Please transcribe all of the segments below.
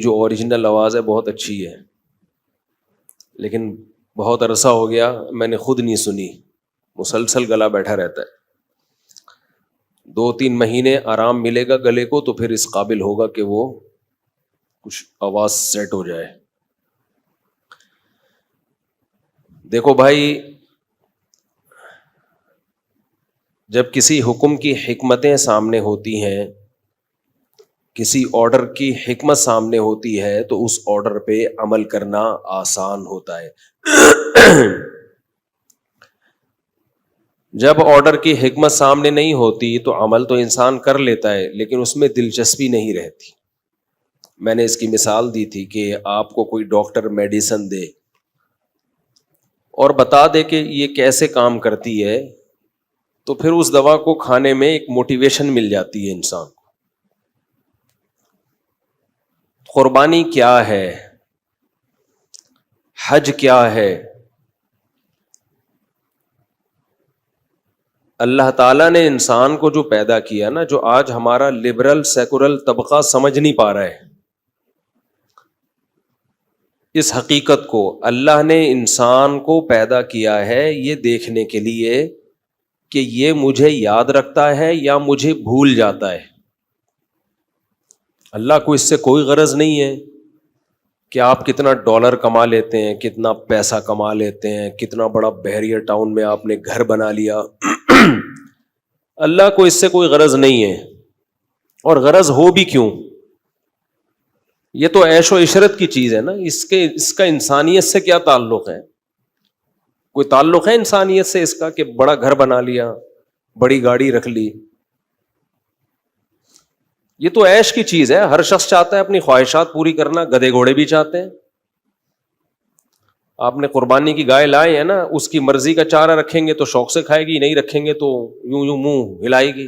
جو اوریجنل آواز ہے بہت اچھی ہے، لیکن بہت عرصہ ہو گیا میں نے خود نہیں سنی، مسلسل گلا بیٹھا رہتا ہے. 2-3 مہینے آرام ملے گا گلے کو تو پھر اس قابل ہوگا کہ وہ کچھ آواز سیٹ ہو جائے. دیکھو بھائی، جب کسی حکم کی حکمتیں سامنے ہوتی ہیں، کسی آرڈر کی حکمت سامنے ہوتی ہے تو اس آرڈر پہ عمل کرنا آسان ہوتا ہے. جب آرڈر کی حکمت سامنے نہیں ہوتی تو عمل تو انسان کر لیتا ہے لیکن اس میں دلچسپی نہیں رہتی. میں نے اس کی مثال دی تھی کہ آپ کو کوئی ڈاکٹر میڈیسن دے اور بتا دے کہ یہ کیسے کام کرتی ہے، تو پھر اس دوا کو کھانے میں ایک موٹیویشن مل جاتی ہے انسان کو. قربانی کیا ہے، حج کیا ہے؟ اللہ تعالیٰ نے انسان کو جو پیدا کیا نا، جو آج ہمارا لبرل سیکولر طبقہ سمجھ نہیں پا رہا ہے اس حقیقت کو، اللہ نے انسان کو پیدا کیا ہے یہ دیکھنے کے لیے کہ یہ مجھے یاد رکھتا ہے یا مجھے بھول جاتا ہے. اللہ کو اس سے کوئی غرض نہیں ہے کہ آپ کتنا ڈالر کما لیتے ہیں، کتنا پیسہ کما لیتے ہیں، کتنا بڑا بحریہ ٹاؤن میں آپ نے گھر بنا لیا. اللہ کو اس سے کوئی غرض نہیں ہے، اور غرض ہو بھی کیوں؟ یہ تو عیش و عشرت کی چیز ہے نا، اس کا انسانیت سے کیا تعلق ہے؟ کوئی تعلق ہے انسانیت سے اس کا کہ بڑا گھر بنا لیا، بڑی گاڑی رکھ لی؟ یہ تو عیش کی چیز ہے، ہر شخص چاہتا ہے اپنی خواہشات پوری کرنا، گدھے گھوڑے بھی چاہتے ہیں. آپ نے قربانی کی گائے لائے ہیں نا، اس کی مرضی کا چارہ رکھیں گے تو شوق سے کھائے گی، نہیں رکھیں گے تو یوں یوں منہ ہلائے گی.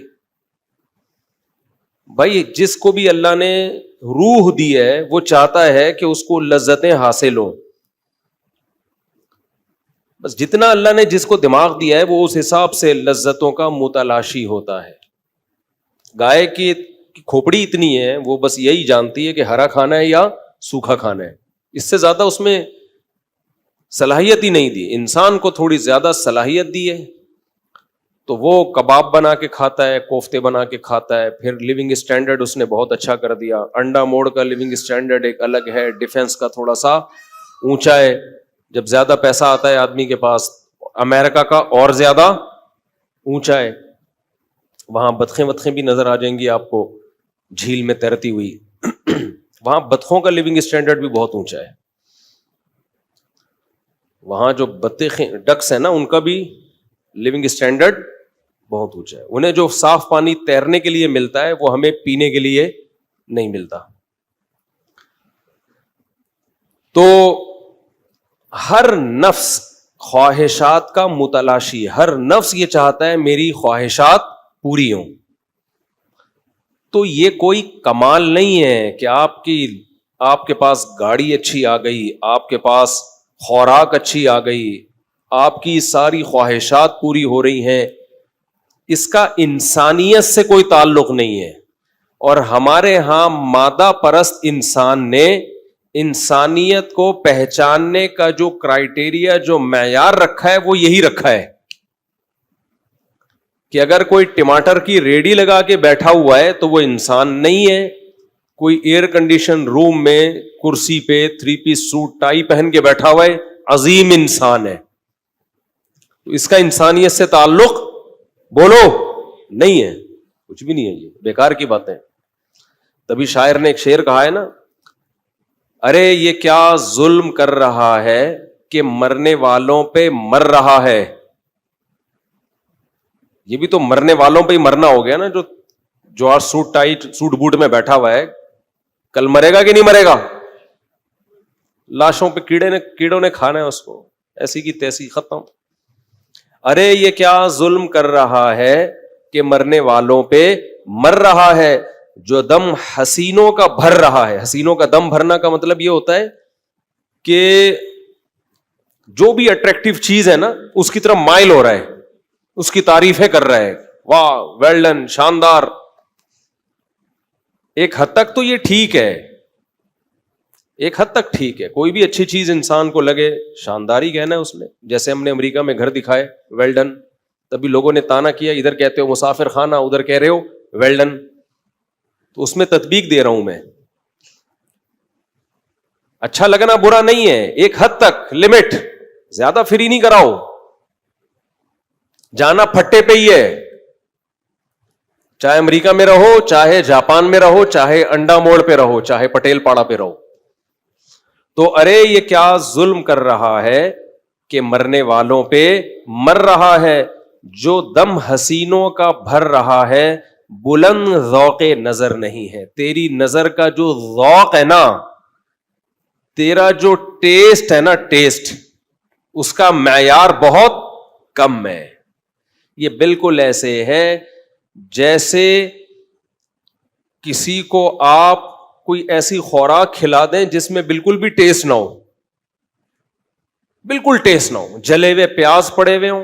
بھائی جس کو بھی اللہ نے روح دی ہے وہ چاہتا ہے کہ اس کو لذتیں حاصل ہوں. بس جتنا اللہ نے جس کو دماغ دیا ہے وہ اس حساب سے لذتوں کا متلاشی ہوتا ہے. گائے کی کھوپڑی اتنی ہے، وہ بس یہی جانتی ہے کہ ہرا کھانا ہے یا سوکھا کھانا ہے، اس سے زیادہ اس میں صلاحیت ہی نہیں دی. انسان کو تھوڑی زیادہ صلاحیت دی ہے تو وہ کباب بنا کے کھاتا ہے، کوفتے بنا کے کھاتا ہے. پھر لیونگ اسٹینڈرڈ اس نے بہت اچھا کر دیا. انڈا موڑ کا لیونگ اسٹینڈرڈ ایک الگ ہے، ڈیفنس کا تھوڑا سا اونچا ہے. جب زیادہ پیسہ آتا ہے آدمی کے پاس، امریکہ کا اور زیادہ اونچا ہے. وہاں بطخیں بھی نظر آ جائیں گی آپ کو جھیل میں تیرتی ہوئی. وہاں بطخوں کا لیونگ اسٹینڈرڈ بھی بہت اونچا ہے. وہاں جو بطخیں ڈکس ہیں نا، ان کا بھی لیونگ اسٹینڈرڈ بہت اونچا ہے. انہیں جو صاف پانی تیرنے کے لیے ملتا ہے وہ ہمیں پینے کے لیے نہیں ملتا. تو ہر نفس خواہشات کا متلاشی، ہر نفس یہ چاہتا ہے میری خواہشات پوری ہوں. تو یہ کوئی کمال نہیں ہے کہ آپ کے پاس گاڑی اچھی آ گئی، آپ کے پاس خوراک اچھی آ گئی، آپ کی ساری خواہشات پوری ہو رہی ہیں. اس کا انسانیت سے کوئی تعلق نہیں ہے. اور ہمارے ہاں مادہ پرست انسان نے انسانیت کو پہچاننے کا جو کرائیٹیریا، جو معیار رکھا ہے وہ یہی رکھا ہے کہ اگر کوئی ٹماٹر کی ریڑھی لگا کے بیٹھا ہوا ہے تو وہ انسان نہیں ہے. کوئی ایئر کنڈیشن روم میں کرسی پہ 3 پیس سوٹ ٹائی پہن کے بیٹھا ہوا ہے، عظیم انسان ہے. تو اس کا انسانیت سے تعلق بولو نہیں ہے، کچھ بھی نہیں ہے. یہ بیکار کی باتیں. تبھی شاعر نے ایک شعر کہا ہے نا، ارے یہ کیا ظلم کر رہا ہے کہ مرنے والوں پہ مر رہا ہے. یہ بھی تو مرنے والوں پہ ہی مرنا ہو گیا نا. جو آج سوٹ ٹائی سوٹ بوٹ میں بیٹھا ہوا ہے، کل مرے گا کہ نہیں مرے گا؟ لاشوں پہ کیڑوں نے کھانا ہے اس کو، ایسی کی تیسی ختم. ارے یہ کیا ظلم کر رہا ہے کہ مرنے والوں پہ مر رہا ہے، جو دم حسینوں کا بھر رہا ہے. حسینوں کا دم بھرنا کا مطلب یہ ہوتا ہے کہ جو بھی اٹریکٹیو چیز ہے نا اس کی طرف مائل ہو رہا ہے، اس کی تعریفیں کر رہا ہے، واہ ویل ڈن، شاندار. ایک حد تک تو یہ ٹھیک ہے ایک حد تک ٹھیک ہے, کوئی بھی اچھی چیز انسان کو لگے شاندار ہی کہنا ہے اس نے. جیسے ہم نے امریکہ میں گھر دکھائے ویل ڈن, تبھی لوگوں نے تانا کیا, ادھر کہتے ہو مسافر خانہ, ادھر کہہ رہے ہو ویل ڈن. تو اس میں تطبیق دے رہا ہوں میں. اچھا لگنا برا نہیں ہے, ایک حد تک لمٹ, زیادہ فری نہیں کراؤ. جانا پھٹے پہ ہی ہے, چاہے امریکہ میں رہو, چاہے جاپان میں رہو, چاہے انڈا موڑ پہ رہو, چاہے پٹیل پاڑا پہ رہو. تو ارے یہ کیا ظلم کر رہا ہے کہ مرنے والوں پہ مر رہا ہے, جو دم حسینوں کا بھر رہا ہے, بلند ذوق نظر نہیں ہے. تیری نظر کا جو ذوق ہے نا, تیرا جو ٹیسٹ ہے نا, ٹیسٹ, اس کا معیار بہت کم ہے. یہ بالکل ایسے ہے جیسے کسی کو آپ کوئی ایسی خوراک کھلا دیں جس میں بالکل بھی ٹیسٹ نہ ہو, بالکل ٹیسٹ نہ ہو, جلے ہوئے پیاز پڑے ہوئے ہوں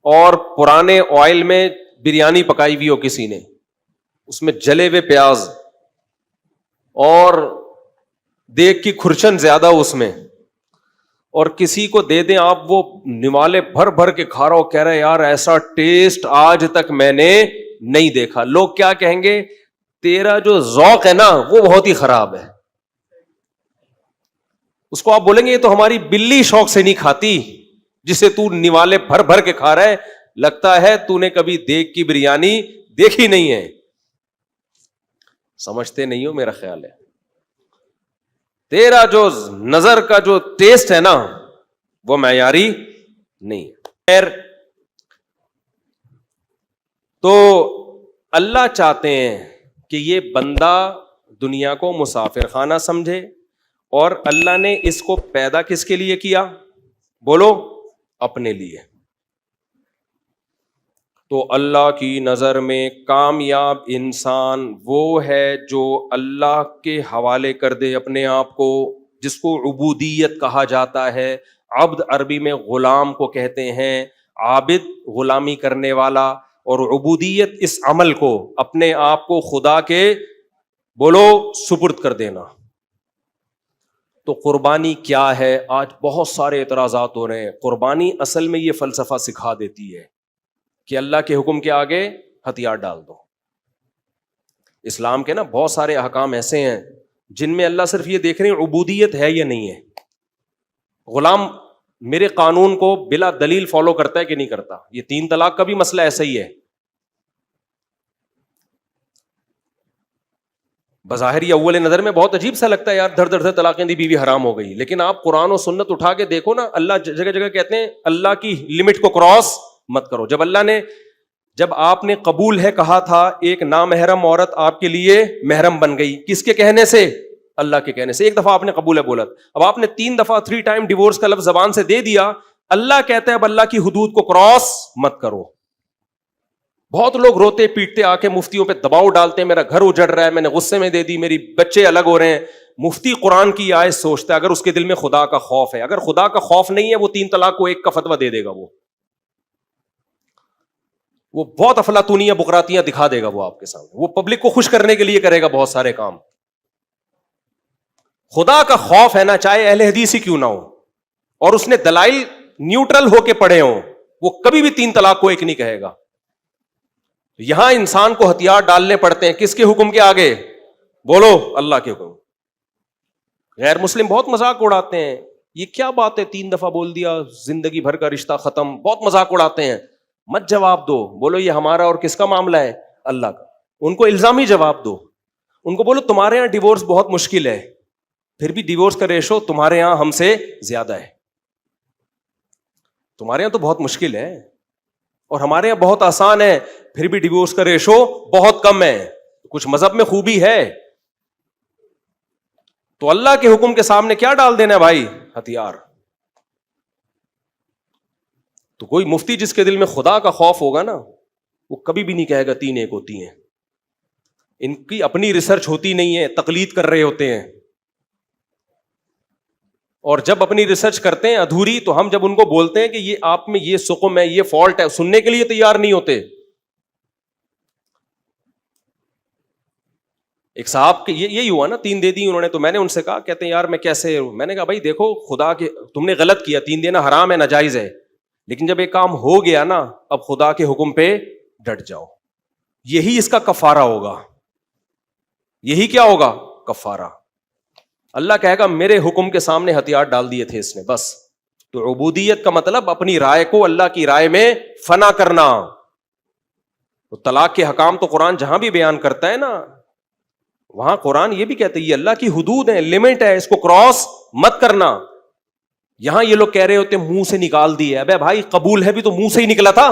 اور پرانے آئل میں بریانی پکائی ہوئی ہو کسی نے, اس میں جلے ہوئے پیاز اور دیگ کی کھرچن زیادہ اس میں, اور کسی کو دے دیں آپ, وہ نوالے بھر بھر کے کھا رہا ہو, کہہ رہے یار ایسا ٹیسٹ آج تک میں نے نہیں دیکھا. لوگ کیا کہیں گے, تیرا جو ذوق ہے نا وہ بہت ہی خراب ہے. اس کو آپ بولیں گے یہ تو ہماری بلی شوق سے نہیں کھاتی جسے تو نوالے بھر بھر کے کھا رہا ہے, لگتا ہے تو نے کبھی دیگ کی بریانی دیکھی نہیں ہے. سمجھتے نہیں ہو میرا خیال ہے. تیرا جو نظر کا جو ٹیسٹ ہے نا وہ معیاری نہیں ہے. خیر, تو اللہ چاہتے ہیں کہ یہ بندہ دنیا کو مسافر خانہ سمجھے, اور اللہ نے اس کو پیدا کس کے لیے کیا؟ بولو, اپنے لیے. تو اللہ کی نظر میں کامیاب انسان وہ ہے جو اللہ کے حوالے کر دے اپنے آپ کو, جس کو عبودیت کہا جاتا ہے. عبد عربی میں غلام کو کہتے ہیں, عابد غلامی کرنے والا, اور عبودیت اس عمل کو, اپنے آپ کو خدا کے بولو سپرد کر دینا. تو قربانی کیا ہے؟ آج بہت سارے اعتراضات ہو رہے ہیں. قربانی اصل میں یہ فلسفہ سکھا دیتی ہے کہ اللہ کے حکم کے آگے ہتھیار ڈال دو. اسلام کے نا بہت سارے احکام ایسے ہیں جن میں اللہ صرف یہ دیکھ رہے ہیں عبودیت ہے یا نہیں ہے. غلام میرے قانون کو بلا دلیل فالو کرتا ہے کہ نہیں کرتا. یہ 3 طلاق کا بھی مسئلہ ایسا ہی ہے. بظاہر یہ اول نظر میں بہت عجیب سا لگتا ہے, یار دھڑ دھڑ سے طلاقیں دی بیوی حرام ہو گئی, لیکن آپ قرآن و سنت اٹھا کے دیکھو نا, اللہ جگہ جگہ کہتے ہیں اللہ کی لمٹ کو کراس مت کرو. جب آپ نے قبول ہے کہا تھا, ایک نامحرم عورت آپ کے لیے محرم بن گئی, کس کے کہنے سے؟ اللہ کے کہنے سے. ایک دفعہ آپ نے قبول ہے بولا, اب آپ نے 3 دفعہ 3 ٹائم ڈیورس کا لفظ زبان سے دے دیا. اللہ کہتا ہے اب اللہ کی حدود کو کراس مت کرو. بہت لوگ روتے پیٹتے آ کے مفتیوں پہ دباؤ ڈالتے ہیں, میرا گھر اجڑ رہا ہے, میں نے غصے میں دے دی, میری بچے الگ ہو رہے ہیں. مفتی قرآن کی آیت سوچتا ہے, اگر اس کے دل میں خدا کا خوف ہے. اگر خدا کا خوف نہیں ہے, وہ 3 طلاق کو 1 کا فتویٰ دے دے گا. وہ بہت افلاطونیاں بکراتیاں دکھا دے گا وہ آپ کے سامنے. وہ پبلک کو خوش کرنے کے لیے کرے گا بہت سارے کام. خدا کا خوف ہے نا, چاہے اہل حدیث ہی کیوں نہ ہو, اور اس نے دلائل نیوٹرل ہو کے پڑھے ہوں, وہ کبھی بھی 3 طلاق کو 1 نہیں کہے گا. یہاں انسان کو ہتھیار ڈالنے پڑتے ہیں کس کے حکم کے آگے؟ بولو, اللہ کے حکم. غیر مسلم بہت مذاق اڑاتے ہیں, یہ کیا بات ہے 3 دفعہ بول دیا زندگی بھر کا رشتہ ختم, بہت مذاق اڑاتے ہیں. مت جواب دو, بولو یہ ہمارا اور کس کا معاملہ ہے؟ اللہ کا. ان کو الزامی جواب دو, ان کو بولو تمہارے یہاں ڈیورس بہت مشکل ہے, پھر بھی ڈیورس کا ریشو تمہارے یہاں ہم سے زیادہ ہے. تمہارے یہاں تو بہت مشکل ہے اور ہمارے یہاں بہت آسان ہے, پھر بھی ڈیورس کا ریشو بہت کم ہے. کچھ مذہب میں خوبی ہے. تو اللہ کے حکم کے سامنے کیا ڈال دینا ہے بھائی؟ ہتھیار. تو کوئی مفتی جس کے دل میں خدا کا خوف ہوگا نا, وہ کبھی بھی نہیں کہے گا 3 1 ہوتی ہیں. ان کی اپنی ریسرچ ہوتی نہیں ہے, تقلید کر رہے ہوتے ہیں. اور جب اپنی ریسرچ کرتے ہیں ادھوری, تو ہم جب ان کو بولتے ہیں کہ یہ آپ میں یہ سقم ہے, یہ فالٹ ہے, سننے کے لیے تیار نہیں ہوتے. ایک صاحب کے یہی ہوا نا، 3 دے دی انہوں نے، تو میں نے ان سے کہا، کہتے ہیں یار میں کیسے، میں نے کہا بھائی دیکھو خدا کے، تم نے غلط کیا، 3 دینا حرام ہے، ناجائز ہے، لیکن جب ایک کام ہو گیا نا، اب خدا کے حکم پہ ڈٹ جاؤ، یہی اس کا کفارہ ہوگا، یہی کیا ہوگا، کفارہ۔ اللہ کہے گا میرے حکم کے سامنے ہتھیار ڈال دیے تھے اس نے، بس۔ تو عبودیت کا مطلب اپنی رائے کو اللہ کی رائے میں فنا کرنا۔ تو طلاق کے حکام تو قرآن جہاں بھی بیان کرتا ہے نا، وہاں قرآن یہ بھی کہتے ہیں یہ اللہ کی حدود ہے، لمٹ ہے، اس کو کراس مت کرنا۔ یہاں یہ لوگ کہہ رہے ہوتے منہ سے نکال دی ہے، ابے بھائی قبول ہے بھی تو منہ سے ہی نکلا تھا۔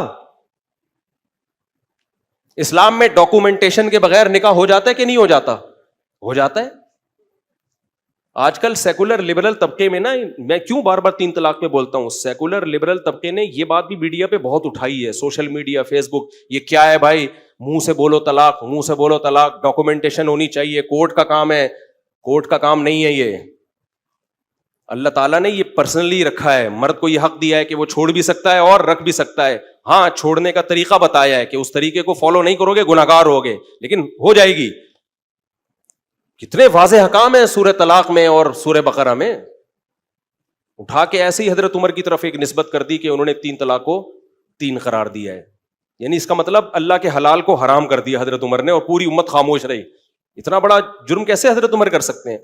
اسلام میں ڈاکومنٹیشن کے بغیر نکاح ہو جاتا ہے کہ نہیں ہو جاتا؟ ہو جاتا ہے۔ آج کل سیکولر لبرل طبقے میں نا، میں کیوں بار بار 3 طلاق پہ بولتا ہوں، سیکولر لبرل طبقے نے یہ بات بھی میڈیا پہ بہت اٹھائی ہے، سوشل میڈیا، فیس بک، یہ کیا ہے بھائی، منہ سے بولو طلاق، منہ سے بولو طلاق، ڈاکومنٹیشن ہونی چاہیے، کورٹ کا کام ہے۔ کورٹ کا کام نہیں ہے یہ، اللہ تعالیٰ نے یہ پرسنلی رکھا ہے، مرد کو یہ حق دیا ہے کہ وہ چھوڑ بھی سکتا ہے اور رکھ بھی سکتا ہے۔ ہاں چھوڑنے کا طریقہ بتایا ہے کہ اس طریقے کو فالو نہیں کرو گے گناہگار ہوگے، لیکن ہو جائے گی۔ کتنے واضح احکام ہیں سورہ طلاق میں اور سورہ بقرہ میں، اٹھا کے ایسے ہی حضرت عمر کی طرف ایک نسبت کر دی کہ انہوں نے 3 طلاق کو 3 قرار دیا ہے، یعنی اس کا مطلب اللہ کے حلال کو حرام کر دیا حضرت عمر نے، اور پوری امت خاموش رہی۔ اتنا بڑا جرم کیسے حضرت عمر کر سکتے ہیں؟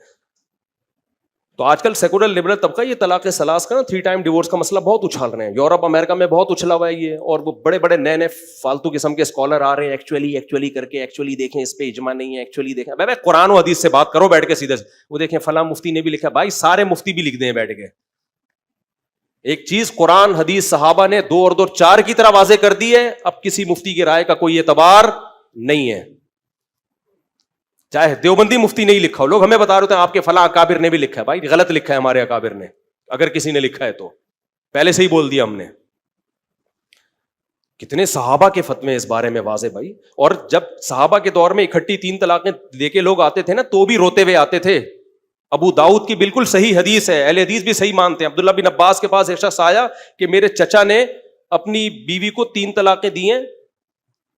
تو آج کل سیکولر لبرل طبقہ یہ طلاق ثلاث کا نا 3 ٹائم ڈیورس کا مسئلہ بہت اچھال رہے ہیں، یورپ امریکہ میں بہت اچھلا ہوا ہے یہ، اور وہ بڑے بڑے نئے نئے فالتو قسم کے اسکالر آ رہے ہیں، ایکچولی کر کے، ایکچولی دیکھیں اس پہ اجماع نہیں ہے، ایکچولی دیکھیں، بھائی قرآن و حدیث سے بات کرو بیٹھ کے سیدھے سے، وہ دیکھیں فلاں مفتی نے بھی لکھا، بھائی سارے مفتی بھی لکھ دیں بیٹھ کے، ایک چیز قرآن حدیث صحابہ نے 2 اور 2 4 کی طرح واضح کر دی ہے، اب کسی مفتی کی رائے کا کوئی اعتبار نہیں ہے، چاہے دیوبندی مفتی نہیں لکھا ہو، لوگ ہمیں بتا رہے تھے آپ کے فلاں اکابر نے بھی لکھا ہے، بھائی غلط لکھا ہے ہمارے اکابر نے، اگر کسی نے لکھا ہے تو پہلے سے ہی بول دیا ہم نے۔ کتنے صحابہ کے فتوے اس بارے میں واضح بھائی، اور جب صحابہ کے دور میں اکٹھی 3 طلاقیں دے کے لوگ آتے تھے نا تو بھی روتے ہوئے آتے تھے۔ ابو داؤد کی بالکل صحیح حدیث ہے، اہل حدیث بھی صحیح مانتے ہیں، عبداللہ بن عباس کے پاس ایک شخص آیا کہ میرے چچا نے اپنی بیوی کو 3 طلاقیں دی ہیں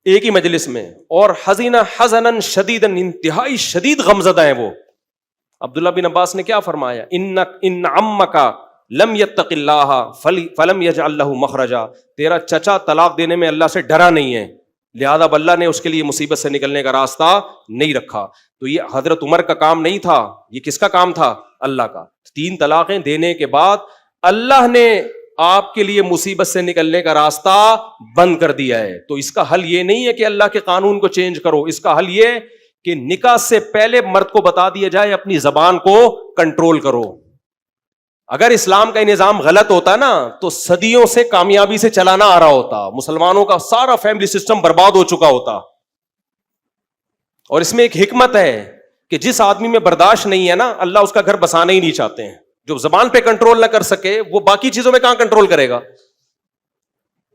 ایک ہی مجلس میں، اور حزینہ حزنن شدیدا، انتہائی شدید غمزدہ ہیں وہ۔ عبداللہ بن عباس نے کیا فرمایا، ان عمک لم یتق اللہ فلم یجعل له مخرجا، تیرا چچا طلاق دینے میں اللہ سے ڈرا نہیں ہے، لہذا اللہ نے اس کے لیے مصیبت سے نکلنے کا راستہ نہیں رکھا۔ تو یہ حضرت عمر کا کام نہیں تھا، یہ کس کا کام تھا؟ اللہ کا۔ 3 طلاقیں دینے کے بعد اللہ نے آپ کے لیے مصیبت سے نکلنے کا راستہ بند کر دیا ہے۔ تو اس کا حل یہ نہیں ہے کہ اللہ کے قانون کو چینج کرو، اس کا حل یہ کہ نکاح سے پہلے مرد کو بتا دیا جائے اپنی زبان کو کنٹرول کرو۔ اگر اسلام کا نظام غلط ہوتا نا تو صدیوں سے کامیابی سے چلانا آ رہا ہوتا، مسلمانوں کا سارا فیملی سسٹم برباد ہو چکا ہوتا۔ اور اس میں ایک حکمت ہے کہ جس آدمی میں برداشت نہیں ہے نا، اللہ اس کا گھر بسانا ہی نہیں چاہتے ہیں۔ جو زبان پہ کنٹرول نہ کر سکے وہ باقی چیزوں میں کہاں کنٹرول کرے گا؟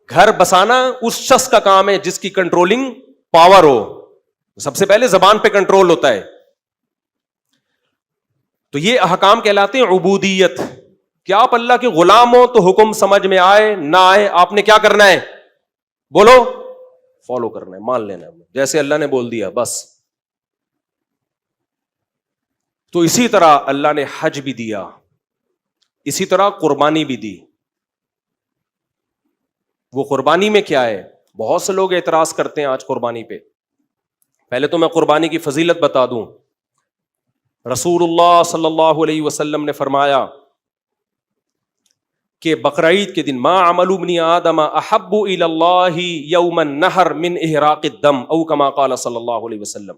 گھر بسانا اس شخص کا کام ہے جس کی کنٹرولنگ پاور ہو، سب سے پہلے زبان پہ کنٹرول ہوتا ہے۔ تو یہ احکام کہلاتے ہیں عبودیت، کہ آپ اللہ کے غلام ہو تو حکم سمجھ میں آئے نہ آئے آپ نے کیا کرنا ہے؟ بولو، فالو کرنا ہے، مان لینا ہے، جیسے اللہ نے بول دیا بس۔ تو اسی طرح اللہ نے حج بھی دیا، اسی طرح قربانی بھی دی۔ وہ قربانی میں کیا ہے؟ بہت سے لوگ اعتراض کرتے ہیں آج قربانی پہ۔ پہلے تو میں قربانی کی فضیلت بتا دوں۔ رسول اللہ صلی اللہ علیہ وسلم نے فرمایا کہ بقرعید کے دن ما عمل ابن آدم احب الی اللہ یوم النحر من احراق الدم او کما قال صلی اللہ علیہ وسلم،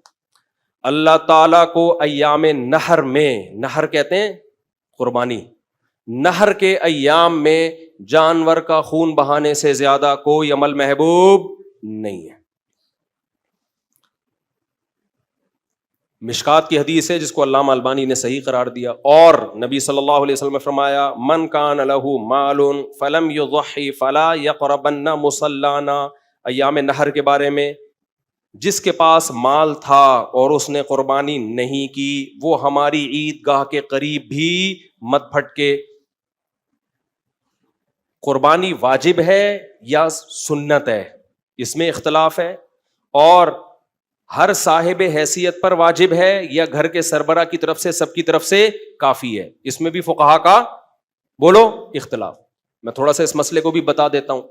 اللہ تعالیٰ کو ایام نحر میں، نحر کہتے ہیں قربانی، نحر کے ایام میں جانور کا خون بہانے سے زیادہ کوئی عمل محبوب نہیں ہے۔ مشکات کی حدیث ہے جس کو علامہ البانی نے صحیح قرار دیا، اور نبی صلی اللہ علیہ وسلم نے فرمایا من کان لہ مال فلم یضحی فلا یقربن مصلانا، ایام نحر کے بارے میں، جس کے پاس مال تھا اور اس نے قربانی نہیں کی وہ ہماری عیدگاہ کے قریب بھی مت پھٹکے۔ قربانی واجب ہے یا سنت ہے، اس میں اختلاف ہے، اور ہر صاحب حیثیت پر واجب ہے یا گھر کے سربراہ کی طرف سے سب کی طرف سے کافی ہے؟ اس میں بھی فقہا کا بولو اختلاف. میں تھوڑا سا اس مسئلے کو بھی بتا دیتا ہوں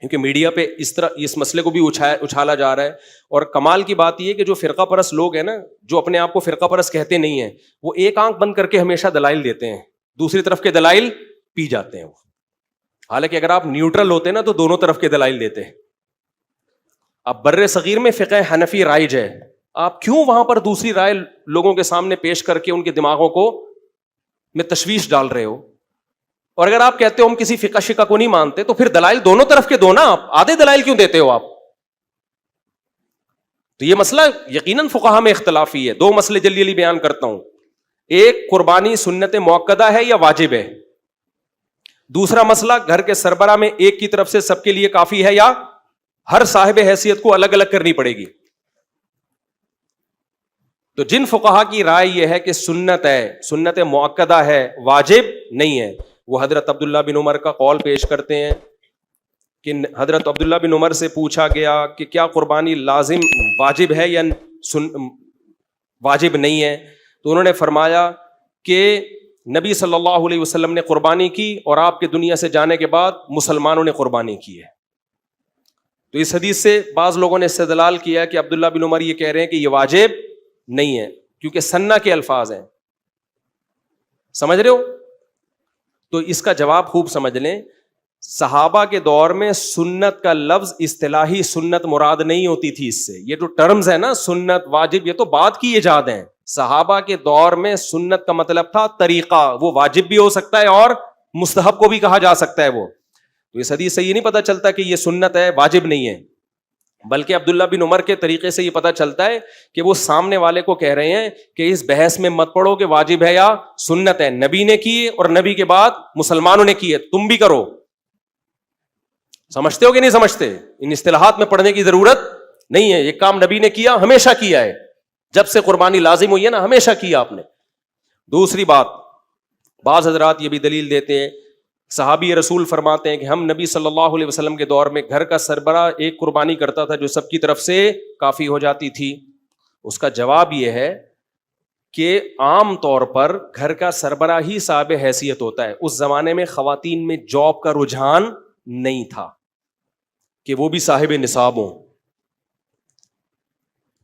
کیونکہ میڈیا پہ اس طرح اس مسئلے کو بھی اچھالا جا رہا ہے. اور کمال کی بات یہ کہ جو فرقہ پرست لوگ ہیں نا, جو اپنے آپ کو فرقہ پرست کہتے نہیں ہیں, وہ ایک آنکھ بند کر کے ہمیشہ دلائل دیتے ہیں, دوسری طرف کے دلائل پی جاتے ہیں. حالانکہ اگر آپ نیوٹرل ہوتے نا تو دونوں طرف کے دلائل دیتے. اب بر صغیر میں فقہ حنفی رائج ہے, آپ کیوں وہاں پر دوسری رائے لوگوں کے سامنے پیش کر کے ان کے دماغوں کو میں تشویش ڈال رہے ہو؟ اور اگر آپ کہتے ہو ہم کسی فقہ شقہ کو نہیں مانتے تو پھر دلائل دونوں طرف کے دو نا, آپ آدھے دلائل کیوں دیتے ہو آپ؟ تو یہ مسئلہ یقیناً فقہا میں اختلافی ہے. دو مسئلے جلدی جلدی بیان کرتا ہوں. ایک, قربانی سنت موقدہ ہے یا واجب ہے؟ دوسرا مسئلہ, گھر کے سربراہ میں ایک کی طرف سے سب کے لیے کافی ہے یا ہر صاحب حیثیت کو الگ الگ کرنی پڑے گی؟ تو جن فقہا کی رائے یہ ہے کہ سنت ہے, سنت موقدہ ہے, واجب نہیں ہے, وہ حضرت عبداللہ بن عمر کا قول پیش کرتے ہیں کہ حضرت عبداللہ بن عمر سے پوچھا گیا کہ کیا قربانی لازم واجب ہے یا واجب نہیں ہے؟ تو انہوں نے فرمایا کہ نبی صلی اللہ علیہ وسلم نے قربانی کی اور آپ کے دنیا سے جانے کے بعد مسلمانوں نے قربانی کی ہے. تو اس حدیث سے بعض لوگوں نے استدلال کیا کہ عبداللہ بن عمر یہ کہہ رہے ہیں کہ یہ واجب نہیں ہے کیونکہ سنہ کے الفاظ ہیں. سمجھ رہے ہو؟ تو اس کا جواب خوب سمجھ لیں. صحابہ کے دور میں سنت کا لفظ اصطلاحی سنت مراد نہیں ہوتی تھی. اس سے یہ جو ٹرمز ہے نا سنت واجب, یہ تو بعد کی ایجاد ہیں. صحابہ کے دور میں سنت کا مطلب تھا طریقہ, وہ واجب بھی ہو سکتا ہے اور مستحب کو بھی کہا جا سکتا ہے. وہ تو اس حدیث سے یہ نہیں پتا چلتا کہ یہ سنت ہے واجب نہیں ہے, بلکہ عبداللہ بن عمر کے طریقے سے یہ پتا چلتا ہے کہ وہ سامنے والے کو کہہ رہے ہیں کہ اس بحث میں مت پڑو کہ واجب ہے یا سنت ہے, نبی نے کی اور نبی کے بعد مسلمانوں نے کی ہے, تم بھی کرو. سمجھتے ہو کہ نہیں سمجھتے؟ ان اصطلاحات میں پڑھنے کی ضرورت نہیں ہے. یہ کام نبی نے کیا, ہمیشہ کیا ہے, جب سے قربانی لازم ہوئی ہے نا ہمیشہ کیا آپ نے. دوسری بات, بعض حضرات یہ بھی دلیل دیتے ہیں, صحابی رسول فرماتے ہیں کہ ہم نبی صلی اللہ علیہ وسلم کے دور میں گھر کا سربراہ ایک قربانی کرتا تھا جو سب کی طرف سے کافی ہو جاتی تھی. اس کا جواب یہ ہے کہ عام طور پر گھر کا سربراہ ہی صاحب حیثیت ہوتا ہے. اس زمانے میں خواتین میں جاب کا رجحان نہیں تھا کہ وہ بھی صاحب نصاب ہوں.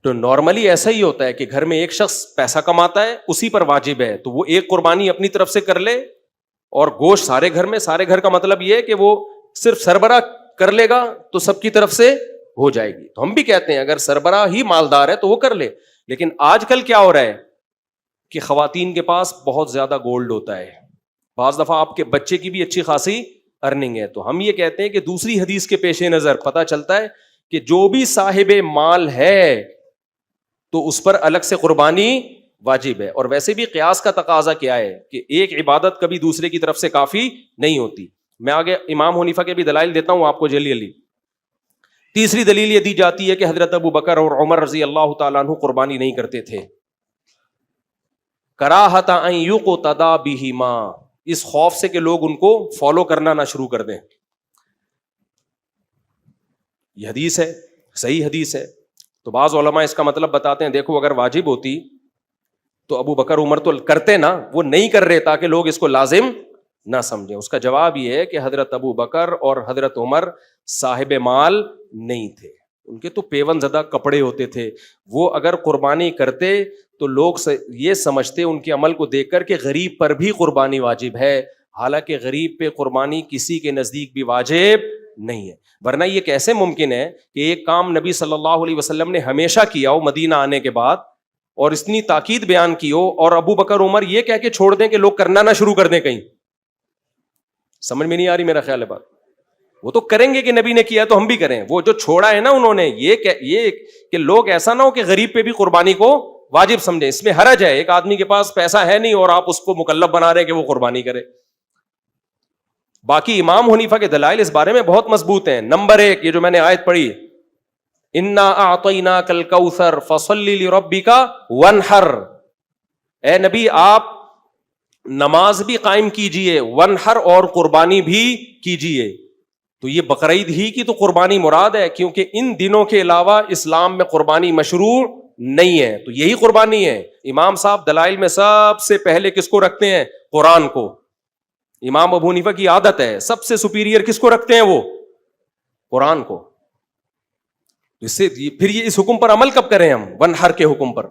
تو نارملی ایسا ہی ہوتا ہے کہ گھر میں ایک شخص پیسہ کماتا ہے, اسی پر واجب ہے, تو وہ ایک قربانی اپنی طرف سے کر لے اور گوشت سارے گھر میں, سارے گھر کا مطلب یہ ہے کہ وہ صرف سربراہ کر لے گا تو سب کی طرف سے ہو جائے گی. تو ہم بھی کہتے ہیں اگر سربراہ ہی مالدار ہے تو وہ کر لے. لیکن آج کل کیا ہو رہا ہے کہ خواتین کے پاس بہت زیادہ گولڈ ہوتا ہے, بعض دفعہ آپ کے بچے کی بھی اچھی خاصی ارننگ ہے. تو ہم یہ کہتے ہیں کہ دوسری حدیث کے پیش نظر پتہ چلتا ہے کہ جو بھی صاحب مال ہے تو اس پر الگ سے قربانی واجب ہے. اور ویسے بھی قیاس کا تقاضا کیا ہے کہ ایک عبادت کبھی دوسرے کی طرف سے کافی نہیں ہوتی. میں آگے امام حنیفہ کے بھی دلائل دیتا ہوں آپ کو جلدی جلدی. تیسری دلیل یہ دی جاتی ہے کہ حضرت ابو بکر اور عمر رضی اللہ تعالیٰ عنہ قربانی نہیں کرتے تھے, کراہۃ ان یقتدی بہما, اس خوف سے کہ لوگ ان کو فالو کرنا نہ شروع کر دیں. یہ حدیث ہے, صحیح حدیث ہے. تو بعض علماء اس کا مطلب بتاتے ہیں دیکھو اگر واجب ہوتی تو ابو بکر عمر تو کرتے نا, وہ نہیں کر رہے تاکہ لوگ اس کو لازم نہ سمجھیں. اس کا جواب یہ ہے کہ حضرت ابو بکر اور حضرت عمر صاحب مال نہیں تھے, ان کے تو پیون زدہ کپڑے ہوتے تھے. وہ اگر قربانی کرتے تو لوگ یہ سمجھتے ان کے عمل کو دیکھ کر کہ غریب پر بھی قربانی واجب ہے, حالانکہ غریب پہ قربانی کسی کے نزدیک بھی واجب نہیں ہے. ورنہ یہ کیسے ممکن ہے کہ ایک کام نبی صلی اللہ علیہ وسلم نے ہمیشہ کیا ہو مدینہ آنے کے بعد اور اتنی تاکید بیان کی ہو, اور ابو بکر عمر یہ کہہ کے چھوڑ دیں کہ لوگ کرنا نہ شروع کر دیں کہیں؟ سمجھ میں نہیں آ رہی میرا خیال ہے بات. وہ تو کریں گے کہ نبی نے کیا تو ہم بھی کریں. وہ جو چھوڑا ہے نا انہوں نے, یہ کہ لوگ ایسا نہ ہو کہ غریب پہ بھی قربانی کو واجب سمجھیں. اس میں حرج ہے, ایک آدمی کے پاس پیسہ ہے نہیں اور آپ اس کو مکلف بنا رہے کہ وہ قربانی کرے. باقی امام حنیفہ کے دلائل اس بارے میں بہت مضبوط ہیں. نمبر 1, یہ جو میں نے آیت پڑھی, انا اعطیناک الکوثر فصل لربک وانحر, اے نبی آپ نماز بھی قائم کیجئے, ونحر اور قربانی بھی کیجئے. تو یہ بقرعید ہی کی تو قربانی مراد ہے، کیونکہ ان دنوں کے علاوہ اسلام میں قربانی مشروع نہیں ہے، تو یہی قربانی ہے۔ امام صاحب دلائل میں سب سے پہلے کس کو رکھتے ہیں؟ قرآن کو۔ امام ابو حنیفہ کی عادت ہے سب سے سپیریئر کس کو رکھتے ہیں؟ وہ قرآن کو۔ اس سے پھر یہ اس حکم پر عمل کب کریں ہم؟ ونحر کے حکم پر۔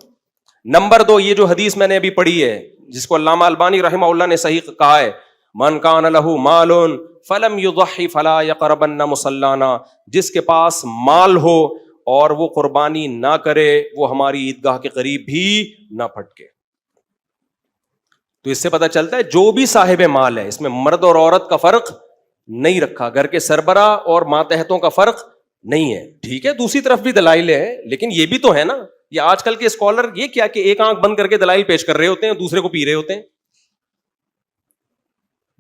نمبر 2، یہ جو حدیث میں نے ابھی پڑھی ہے، جس کو علامہ البانی رحمہ اللہ نے صحیح کہا ہے، من کان لہ مال فلم یضحی فلا یقربن مصلانا، جس کے پاس مال ہو اور وہ قربانی نہ کرے، وہ ہماری عیدگاہ کے قریب بھی نہ پھٹکے۔ تو اس سے پتہ چلتا ہے جو بھی صاحب مال ہے، اس میں مرد اور عورت کا فرق نہیں رکھا، گھر کے سربراہ اور ماتحتوں کا فرق نہیں ہے۔ ٹھیک ہے، دوسری طرف بھی دلائل ہے، لیکن یہ بھی تو ہے نا، یہ آج کل کے اسکالر یہ کیا کہ ایک آنکھ بند کر کے دلائل پیش کر رہے ہوتے ہیں، دوسرے کو پی رہے ہوتے ہیں۔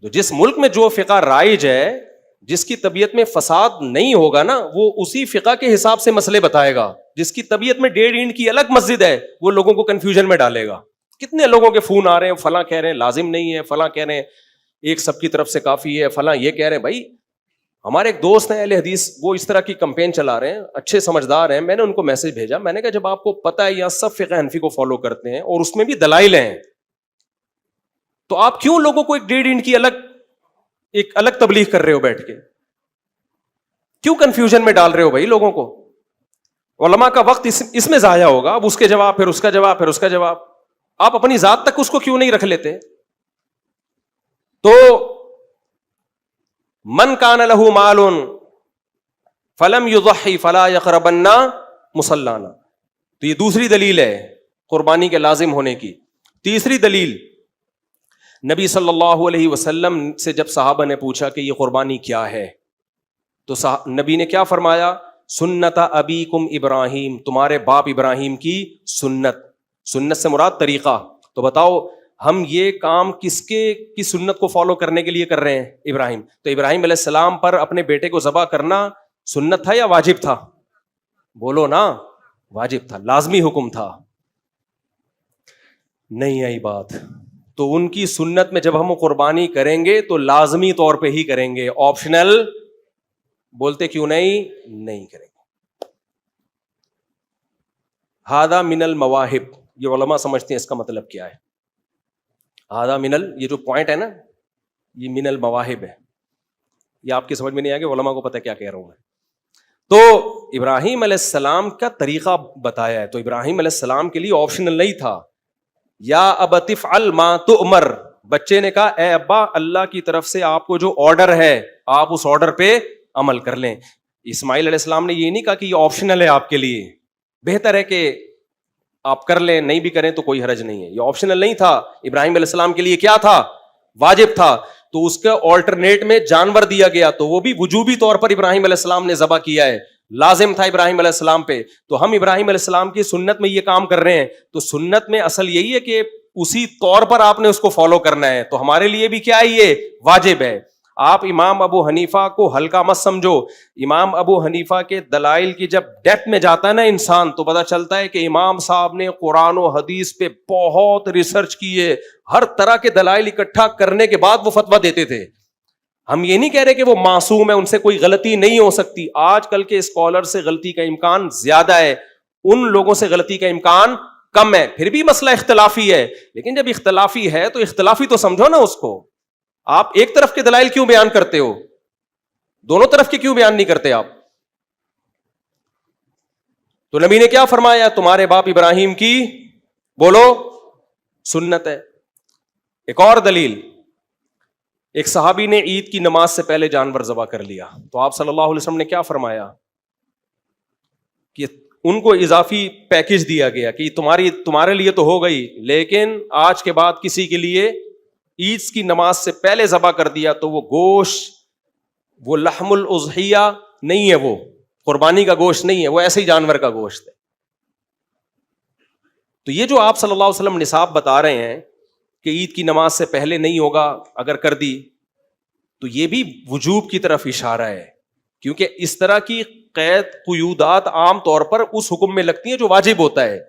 تو جس ملک میں جو فقہ رائج ہے، جس کی طبیعت میں فساد نہیں ہوگا نا، وہ اسی فقہ کے حساب سے مسئلے بتائے گا۔ جس کی طبیعت میں 1.5 اینٹ کی الگ مسجد ہے، وہ لوگوں کو کنفیوژن میں ڈالے گا۔ کتنے لوگوں کے فون آ رہے ہیں، فلاں کہہ رہے ہیں لازم نہیں ہے، فلاں کہہ رہے ہیں ایک سب کی طرف سے کافی ہے، فلاں یہ کہہ رہے ہیں۔ بھائی ہمارے ایک دوست ہیں اہل حدیث، وہ اس طرح کی کمپین چلا رہے ہیں، اچھے سمجھدار ہیں، میں نے ان کو میسج بھیجا، میں نے کہا جب آپ کو پتہ ہے یہاں سب فقہ حنفی کو فالو کرتے ہیں اور اس میں بھی دلائل ہیں، تو آپ کیوں لوگوں کو ایک 1.5 اینٹ کی ایک الگ تبلیغ کر رہے ہو بیٹھ کے؟ کیوں کنفیوژن میں ڈال رہے ہو بھائی لوگوں کو؟ علماء کا وقت اس میں ضائع ہوگا، اب اس کے جواب، پھر اس کا جواب، پھر اس کا جواب، آپ اپنی ذات تک اس کو کیوں نہیں رکھ لیتے؟ تو من کان لہ مال فلم یضحی فلا یقربن مصلانا، تو یہ دوسری دلیل ہے قربانی کے لازم ہونے کی۔ تیسری دلیل، نبی صلی اللہ علیہ وسلم سے جب صحابہ نے پوچھا کہ یہ قربانی کیا ہے، تو نبی نے کیا فرمایا؟ سنت ابیکم ابراہیم، تمہارے باپ ابراہیم کی سنت۔ سنت سے مراد طریقہ۔ تو بتاؤ ہم یہ کام کس کی سنت کو فالو کرنے کے لیے کر رہے ہیں؟ ابراہیم۔ تو ابراہیم علیہ السلام پر اپنے بیٹے کو ذبح کرنا سنت تھا یا واجب تھا؟ بولو نا، واجب تھا، لازمی حکم تھا۔ نہیں آئی بات؟ تو ان کی سنت میں جب ہم قربانی کریں گے تو لازمی طور پہ ہی کریں گے، آپشنل بولتے کیوں نہیں کریں گے۔ ہذا من المواہب، یہ علماء سمجھتے ہیں اس کا مطلب کیا ہے۔ ہذا من یہ جو پوائنٹ ہے نا، یہ من المواہب ہے، یہ آپ کی سمجھ میں نہیں آئے گا، علماء کو پتہ کیا کہہ رہا ہوں میں۔ تو ابراہیم علیہ السلام کا طریقہ بتایا ہے، تو ابراہیم علیہ السلام کے لیے آپشنل نہیں تھا۔ یا ابت افعل ما تؤمر، بچے نے کہا اے ابا اللہ کی طرف سے آپ کو جو آرڈر ہے آپ اس آرڈر پہ عمل کر لیں۔ اسماعیل علیہ السلام نے یہ نہیں کہا کہ یہ آپشنل ہے آپ کے لیے، بہتر ہے کہ آپ کر لیں، نہیں بھی کریں تو کوئی حرج نہیں ہے۔ یہ آپشنل نہیں تھا، ابراہیم علیہ السلام کے لیے کیا تھا؟ واجب تھا۔ تو اس کا آلٹرنیٹ میں جانور دیا گیا، تو وہ بھی وجوبی طور پر ابراہیم علیہ السلام نے ذبح کیا ہے، لازم تھا ابراہیم علیہ السلام پہ۔ تو ہم ابراہیم علیہ السلام کی سنت میں یہ کام کر رہے ہیں، تو سنت میں اصل یہی ہے کہ اسی طور پر آپ نے اس کو فالو کرنا ہے۔ تو ہمارے لیے بھی کیا ہے؟ یہ واجب ہے۔ آپ امام ابو حنیفہ کو ہلکا مت سمجھو۔ امام ابو حنیفہ کے دلائل کی جب ڈیپتھ میں جاتا ہے نا انسان، تو پتہ چلتا ہے کہ امام صاحب نے قرآن و حدیث پہ بہت ریسرچ کی ہے، ہر طرح کے دلائل اکٹھا کرنے کے بعد وہ فتویٰ دیتے تھے۔ ہم یہ نہیں کہہ رہے کہ وہ معصوم ہے، ان سے کوئی غلطی نہیں ہو سکتی۔ آج کل کے اسکالر سے غلطی کا امکان زیادہ ہے، ان لوگوں سے غلطی کا امکان کم ہے۔ پھر بھی مسئلہ اختلافی ہے، لیکن جب اختلافی ہے تو اختلافی تو سمجھو نا اس کو۔ آپ ایک طرف کے دلائل کیوں بیان کرتے ہو؟ دونوں طرف کے کیوں بیان نہیں کرتے آپ؟ تو نبی نے کیا فرمایا؟ تمہارے باپ ابراہیم کی بولو سنت ہے۔ ایک اور دلیل، ایک صحابی نے عید کی نماز سے پہلے جانور ذبح کر لیا، تو آپ صلی اللہ علیہ وسلم نے کیا فرمایا؟ کہ ان کو اضافی پیکج دیا گیا کہ تمہارے لیے تو ہو گئی، لیکن آج کے بعد کسی کے لیے عید کی نماز سے پہلے ذبح کر دیا تو وہ گوشت، وہ لحم الاضحیہ نہیں ہے، وہ قربانی کا گوشت نہیں ہے، وہ ایسے ہی جانور کا گوشت ہے۔ تو یہ جو آپ صلی اللہ علیہ وسلم نصاب بتا رہے ہیں کہ عید کی نماز سے پہلے نہیں ہوگا اگر کر دی، تو یہ بھی وجوب کی طرف اشارہ ہے، کیونکہ اس طرح کی قید قیودات عام طور پر اس حکم میں لگتی ہیں جو واجب ہوتا ہے،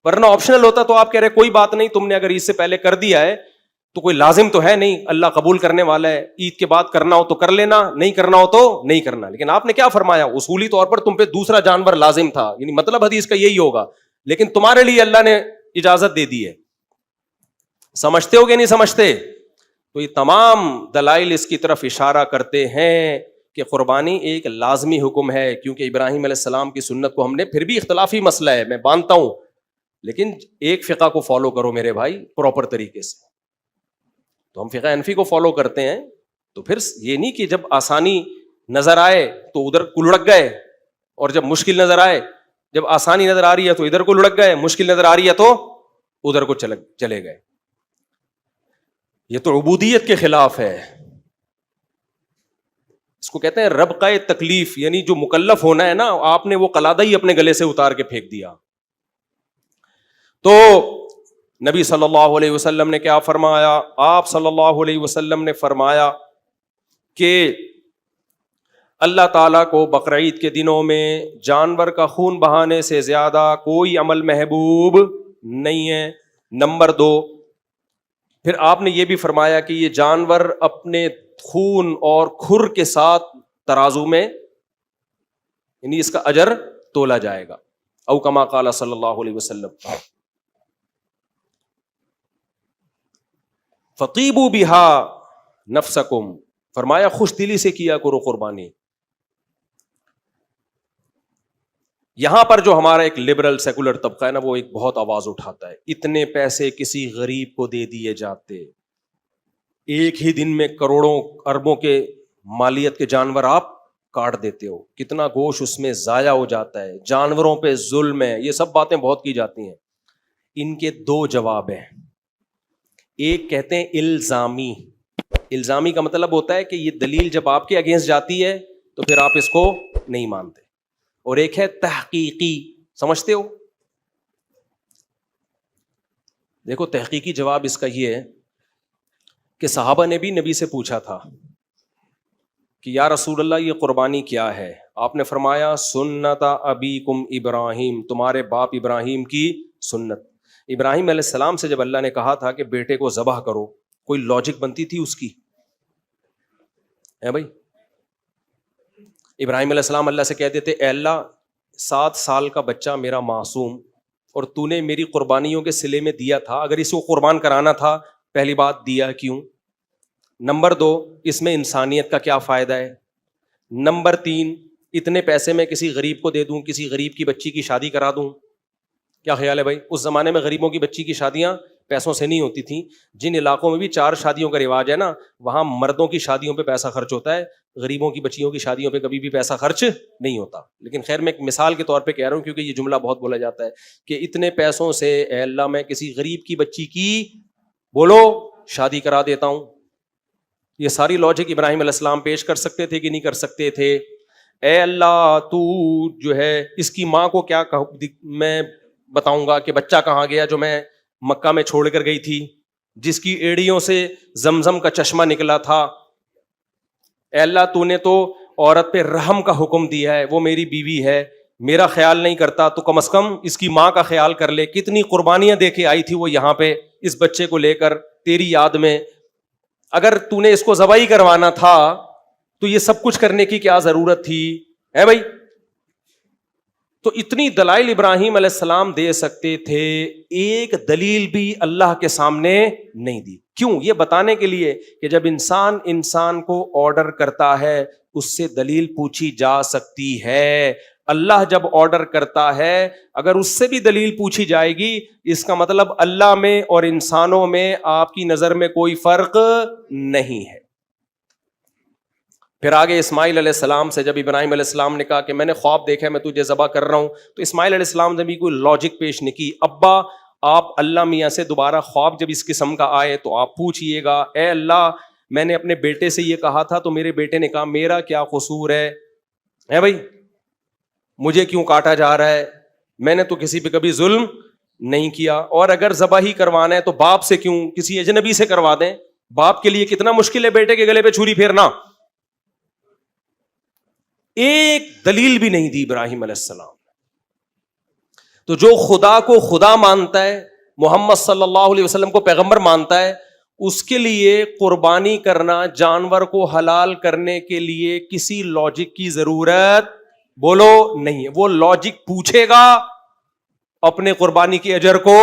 ورنہ آپشنل ہوتا تو آپ کہہ رہے کوئی بات نہیں، تم نے اگر عید سے پہلے کر دیا ہے تو کوئی لازم تو ہے نہیں, اللہ قبول کرنے والا ہے, عید کے بعد کرنا ہو تو کر لینا, نہیں کرنا ہو تو نہیں کرنا. لیکن آپ نے کیا فرمایا, اصولی طور پر تم پہ دوسرا جانور لازم تھا, یعنی مطلب حدیث کا یہی ہوگا, لیکن تمہارے لیے اللہ نے اجازت دے دی ہے. سمجھتے ہو کہ نہیں سمجھتے؟ تو یہ تمام دلائل اس کی طرف اشارہ کرتے ہیں کہ قربانی ایک لازمی حکم ہے, کیونکہ ابراہیم علیہ السلام کی سنت کو ہم نے, پھر بھی اختلافی مسئلہ ہے میں مانتا ہوں, لیکن ایک فقہ کو فالو کرو میرے بھائی پراپر طریقے سے. تو ہم فقہ حنفی کو فالو کرتے ہیں, تو پھر یہ نہیں کہ جب آسانی نظر آئے تو ادھر کو لڑک گئے, اور جب مشکل نظر آئے, جب آسانی نظر آ رہی ہے تو ادھر کو لڑک گئے, مشکل نظر آ رہی ہے تو ادھر کو چلے گئے. یہ تو عبودیت کے خلاف ہے. اس کو کہتے ہیں ربقہ تکلیف, یعنی جو مکلف ہونا ہے نا, آپ نے وہ قلادہ ہی اپنے گلے سے اتار کے پھینک دیا. تو نبی صلی اللہ علیہ وسلم نے کیا فرمایا؟ آپ صلی اللہ علیہ وسلم نے فرمایا کہ اللہ تعالیٰ کو بقرعید کے دنوں میں جانور کا خون بہانے سے زیادہ کوئی عمل محبوب نہیں ہے. نمبر 2, پھر آپ نے یہ بھی فرمایا کہ یہ جانور اپنے خون اور کھر کے ساتھ ترازو میں, یعنی اس کا اجر تولا جائے گا. او کما قال صلی اللہ علیہ وسلم. فطیبوا بہا نفسکم, فرمایا خوش دلی سے کیا کرو قربانی. یہاں پر جو ہمارا ایک لبرل سیکولر طبقہ ہے نا, وہ ایک بہت آواز اٹھاتا ہے, اتنے پیسے کسی غریب کو دے دیے جاتے, ایک ہی دن میں کروڑوں اربوں کے مالیت کے جانور آپ کاٹ دیتے ہو, کتنا گوشت اس میں ضائع ہو جاتا ہے, جانوروں پہ ظلم ہے, یہ سب باتیں بہت کی جاتی ہیں. ان کے 2 جواب ہیں. ایک کہتے ہیں الزامی. الزامی کا مطلب ہوتا ہے کہ یہ دلیل جب آپ کے اگینسٹ جاتی ہے تو پھر آپ اس کو نہیں مانتے. اور ایک ہے تحقیقی. سمجھتے ہو؟ دیکھو تحقیقی جواب اس کا یہ ہے کہ صحابہ نے بھی نبی سے پوچھا تھا کہ یا رسول اللہ یہ قربانی کیا ہے؟ آپ نے فرمایا سنت ابیکم ابراہیم, تمہارے باپ ابراہیم کی سنت. ابراہیم علیہ السلام سے جب اللہ نے کہا تھا کہ بیٹے کو ذبح کرو, کوئی لاجک بنتی تھی اس کی؟ ہے بھائی, ابراہیم علیہ السلام اللہ سے کہہ دیتے اے اللہ 7 سال کا بچہ میرا معصوم, اور تو نے میری قربانیوں کے صلے میں دیا تھا, اگر اس کو قربان کرانا تھا پہلی بات دیا کیوں؟ نمبر 2, اس میں انسانیت کا کیا فائدہ ہے؟ نمبر 3, اتنے پیسے میں کسی غریب کو دے دوں, کسی غریب کی بچی کی شادی کرا دوں, کیا خیال ہے بھائی؟ اس زمانے میں غریبوں کی بچی کی شادیاں پیسوں سے نہیں ہوتی تھیں. جن علاقوں میں بھی 4 شادیوں کا رواج ہے نا, وہاں مردوں کی شادیوں پہ پیسہ خرچ ہوتا ہے, غریبوں کی بچیوں کی شادیوں پہ کبھی بھی پیسہ خرچ نہیں ہوتا. لیکن خیر میں ایک مثال کے طور پہ کہہ رہا ہوں, کیونکہ یہ جملہ بہت بولا جاتا ہے کہ اتنے پیسوں سے اے اللہ میں کسی غریب کی بچی کی بولو شادی کرا دیتا ہوں. یہ ساری لاجک ابراہیم علیہ السلام پیش کر سکتے تھے کہ نہیں کر سکتے تھے؟ اے اللہ تو جو ہے اس کی ماں کو کیا میں بتاؤں گا کہ بچہ کہاں گیا جو میں مکہ میں چھوڑ کر گئی تھی, جس کی ایڑیوں سے زمزم کا چشمہ نکلا تھا. اے اللہ تو نے تو عورت پہ رحم کا حکم دیا ہے, وہ میری بیوی ہے, میرا خیال نہیں کرتا, تو کم از کم اس کی ماں کا خیال کر لے. کتنی قربانیاں دے کے آئی تھی وہ یہاں پہ اس بچے کو لے کر تیری یاد میں. اگر تو نے اس کو ذبح ہی کروانا تھا تو یہ سب کچھ کرنے کی کیا ضرورت تھی؟ ہے بھائی. تو اتنی دلائل ابراہیم علیہ السلام دے سکتے تھے, ایک دلیل بھی اللہ کے سامنے نہیں دی. کیوں؟ یہ بتانے کے لیے کہ جب انسان کو آرڈر کرتا ہے اس سے دلیل پوچھی جا سکتی ہے. اللہ جب آرڈر کرتا ہے اگر اس سے بھی دلیل پوچھی جائے گی, اس کا مطلب اللہ میں اور انسانوں میں آپ کی نظر میں کوئی فرق نہیں ہے. پھر آگے اسماعیل علیہ السلام سے جب ابراہیم علیہ السلام نے کہا کہ میں نے خواب دیکھا ہے میں تجھے ذبح کر رہا ہوں, تو اسماعیل علیہ السلام نے بھی کوئی لاجک پیش نہیں کی. ابا آپ اللہ میاں سے دوبارہ خواب جب اس قسم کا آئے تو آپ پوچھئے گا, اے اللہ میں نے اپنے بیٹے سے یہ کہا تھا تو میرے بیٹے نے کہا میرا کیا قصور ہے بھائی, مجھے کیوں کاٹا جا رہا ہے, میں نے تو کسی پہ کبھی ظلم نہیں کیا. اور اگر ذبح ہی کروانا ہے تو باپ سے کیوں, کسی اجنبی سے کروا دیں. باپ کے لیے کتنا مشکل ہے بیٹے کے گلے پہ چھری پھیرنا. ایک دلیل بھی نہیں دی ابراہیم علیہ السلام. تو جو خدا کو خدا مانتا ہے, محمد صلی اللہ علیہ وسلم کو پیغمبر مانتا ہے, اس کے لیے قربانی کرنا، جانور کو حلال کرنے کے لیے کسی لاجک کی ضرورت بولو نہیں ہے. وہ لاجک پوچھے گا، اپنے قربانی کے اجر کو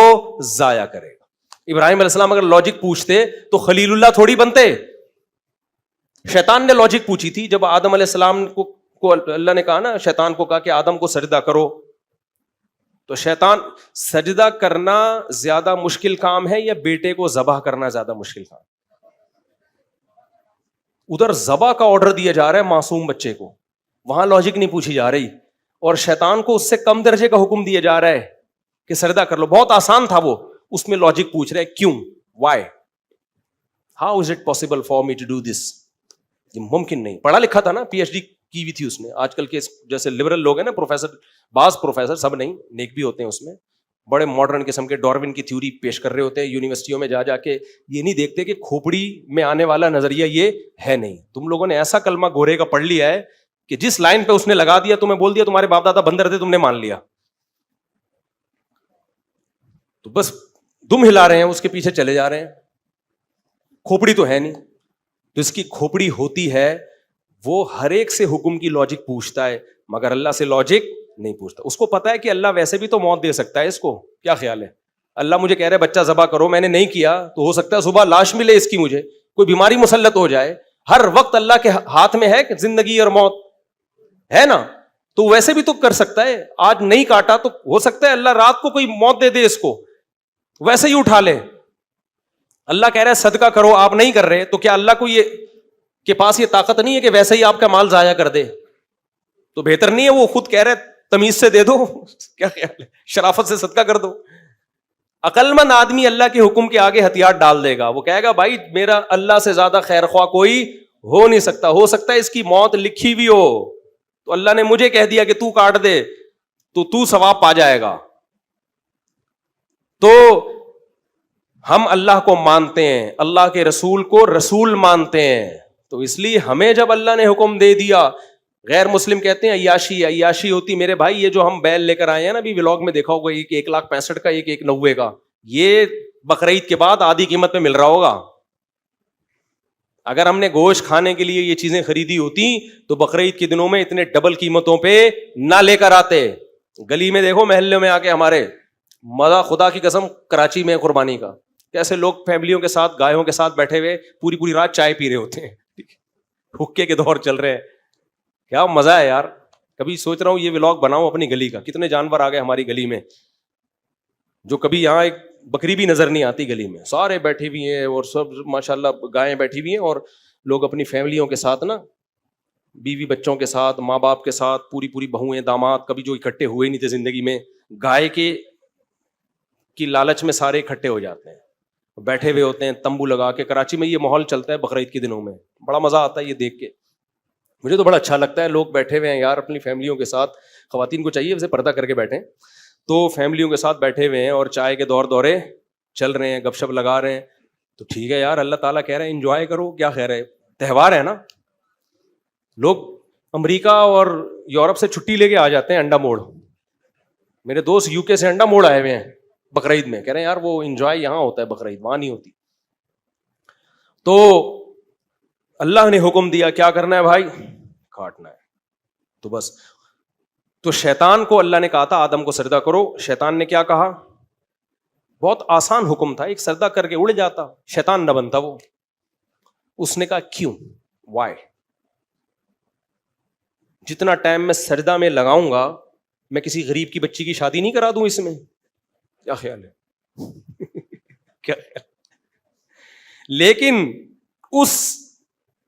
ضائع کرے گا. ابراہیم علیہ السلام اگر لاجک پوچھتے تو خلیل اللہ تھوڑی بنتے. شیطان نے لاجک پوچھی تھی جب آدم علیہ السلام کو اللہ نے کہا نا، شیطان کو کہا کہ آدم کو سجدہ کرو، تو شیطان سجدہ کرنا زیادہ مشکل کام ہے یا بیٹے کو ذبح کرنا زیادہ مشکل کام؟ ادھر ذبح کا آرڈر دیا جا رہا ہے معصوم بچے کو، وہاں لاجک نہیں پوچھی جا رہی، اور شیطان کو اس سے کم درجے کا حکم دیا جا رہا ہے کہ سجدہ کر لو. بہت آسان تھا وہ، اس میں لاجک پوچھ رہے کیوں، why, how is it possible for me to do this. یہ ممکن نہیں. پڑھا لکھا تھا نا، پی ایچ ڈی کی بھی تھی اس نے. آج کل کے جیسے لبرل لوگ ہیں نا، پروفیسر، بعض پروفیسر، سب نہیں، نیک بھی ہوتے ہیں اس میں، بڑے ماڈرن قسم کے ڈاروین کی تھیوری پیش کر رہے ہوتے ہیں یونیورسٹیوں میں جا کے. یہ نہیں دیکھتے کہ کھوپڑی میں آنے والا نظریہ یہ ہے نہیں. تم لوگوں نے ایسا کلمہ گورے کا پڑھ لیا ہے کہ جس لائن پہ اس نے لگا دیا، تمہیں بول دیا تمہارے باپ دادا بندر تھے، تم نے مان لیا، تو بس دم ہلا رہے ہیں، اس کے پیچھے چلے جا رہے ہیں. کھوپڑی تو ہے نہیں. جس کی کھوپڑی ہوتی ہے وہ ہر ایک سے حکم کی لاجک پوچھتا ہے، مگر اللہ سے لاجک نہیں پوچھتا. اس کو پتا ہے کہ اللہ ویسے بھی تو موت دے سکتا ہے. اس کو کیا خیال ہے، اللہ مجھے کہہ رہے بچہ ذبح کرو، میں نے نہیں کیا تو ہو سکتا ہے صبح لاش ملے اس کی، مجھے کوئی بیماری مسلط ہو جائے. ہر وقت اللہ کے ہاتھ میں ہے کہ زندگی اور موت ہے نا، تو ویسے بھی تو کر سکتا ہے. آج نہیں کاٹا تو ہو سکتا ہے اللہ رات کو کوئی موت دے دے اس کو، ویسے ہی اٹھا لے. اللہ کہہ رہا ہے صدقہ کرو، آپ نہیں کر رہے، تو کیا اللہ کو یہ کے پاس یہ طاقت نہیں ہے کہ ویسے ہی آپ کا مال ضائع کر دے؟ تو بہتر نہیں ہے وہ خود کہہ رہے تمیز سے دے دو؟ کیا خیال ہے، شرافت سے صدقہ کر دو. عقل مند آدمی اللہ کے حکم کے آگے ہتھیار ڈال دے گا. وہ کہے گا بھائی میرا اللہ سے زیادہ خیر خواہ کوئی ہو نہیں سکتا. ہو سکتا ہے اس کی موت لکھی بھی ہو، تو اللہ نے مجھے کہہ دیا کہ تو کاٹ دے تو ثواب پا جائے گا. تو ہم اللہ کو مانتے ہیں، اللہ کے رسول کو رسول مانتے ہیں، تو اس لیے ہمیں جب اللہ نے حکم دے دیا. غیر مسلم کہتے ہیں عیاشی ہوتی. میرے بھائی یہ جو ہم بیل لے کر آئے ہیں نا، ابھی ولاگ میں دیکھا ہوگا، 1,65,000 کا، 1,90,000 کا، یہ بقرعید کے بعد آدھی قیمت پہ مل رہا ہوگا. اگر ہم نے گوشت کھانے کے لیے یہ چیزیں خریدی ہوتی تو بقرعید کے دنوں میں اتنے ڈبل قیمتوں پہ نہ لے کر آتے. گلی میں دیکھو، محلے میں آ کے ہمارے مزہ، خدا کی قسم، کراچی میں قربانی کا کیسے لوگ فیملیوں کے ساتھ، گایوں کے ساتھ بیٹھے ہوئے پوری رات چائے پی رہے ہوتے ہیں، حقے کے دور چل رہے ہیں. کیا مزہ ہے یار. کبھی سوچ رہا ہوں یہ ولاگ بناؤں اپنی گلی کا. کتنے جانور آ گئے ہماری گلی میں، جو کبھی یہاں ایک بکری بھی نظر نہیں آتی گلی میں. سارے بیٹھے ہوئے ہیں اور سب ماشاءاللہ گائیں بیٹھی ہوئی ہیں، اور لوگ اپنی فیملیوں کے ساتھ نا، بیوی بچوں کے ساتھ، ماں باپ کے ساتھ، پوری بہویں داماد، کبھی جو اکٹھے ہوئے نہیں تھے زندگی میں، گائے کی لالچ میں سارے اکٹھے ہو جاتے ہیں، بیٹھے ہوئے ہوتے ہیں تمبو لگا کے. کراچی میں یہ ماحول چلتا ہے بقرعید کے دنوں میں. بڑا مزہ آتا ہے یہ دیکھ کے. مجھے تو بڑا اچھا لگتا ہے، لوگ بیٹھے ہوئے ہیں یار اپنی فیملیوں کے ساتھ. خواتین کو چاہیے ویسے پردہ کر کے بیٹھیں، تو فیملیوں کے ساتھ بیٹھے ہوئے ہیں اور چائے کے دورے چل رہے ہیں، گپ شپ لگا رہے ہیں. تو ٹھیک ہے یار، اللہ تعالیٰ کہہ رہے ہیں انجوائے کرو، کیا خیر ہے، تہوار ہے نا. لوگ امریکہ اور یورپ سے چھٹی لے کے آ جاتے ہیں انڈا موڑ. میرے دوست یو کے سے انڈا موڑ آئے ہوئے ہیں بقرعید میں، کہہ رہے ہیں یار وہ انجوائے یہاں ہوتا ہے، بقرعید وہاں نہیں ہوتی. تو اللہ نے حکم دیا کیا کرنا ہے بھائی، کاٹنا ہے. تو بس، تو شیطان کو اللہ نے کہا تھا آدم کو سجدہ کرو. شیطان نے کیا کہا؟ بہت آسان حکم تھا، ایک سجدہ کر کے اڑ جاتا، شیطان نہ بنتا وہ. اس نے کہا کیوں، وائی. جتنا ٹائم میں سجدہ میں لگاؤں گا، میں کسی غریب کی بچی کی شادی نہیں کرا دوں اس میں. کیا خیال ہے؟ کیا خیال؟ لیکن اس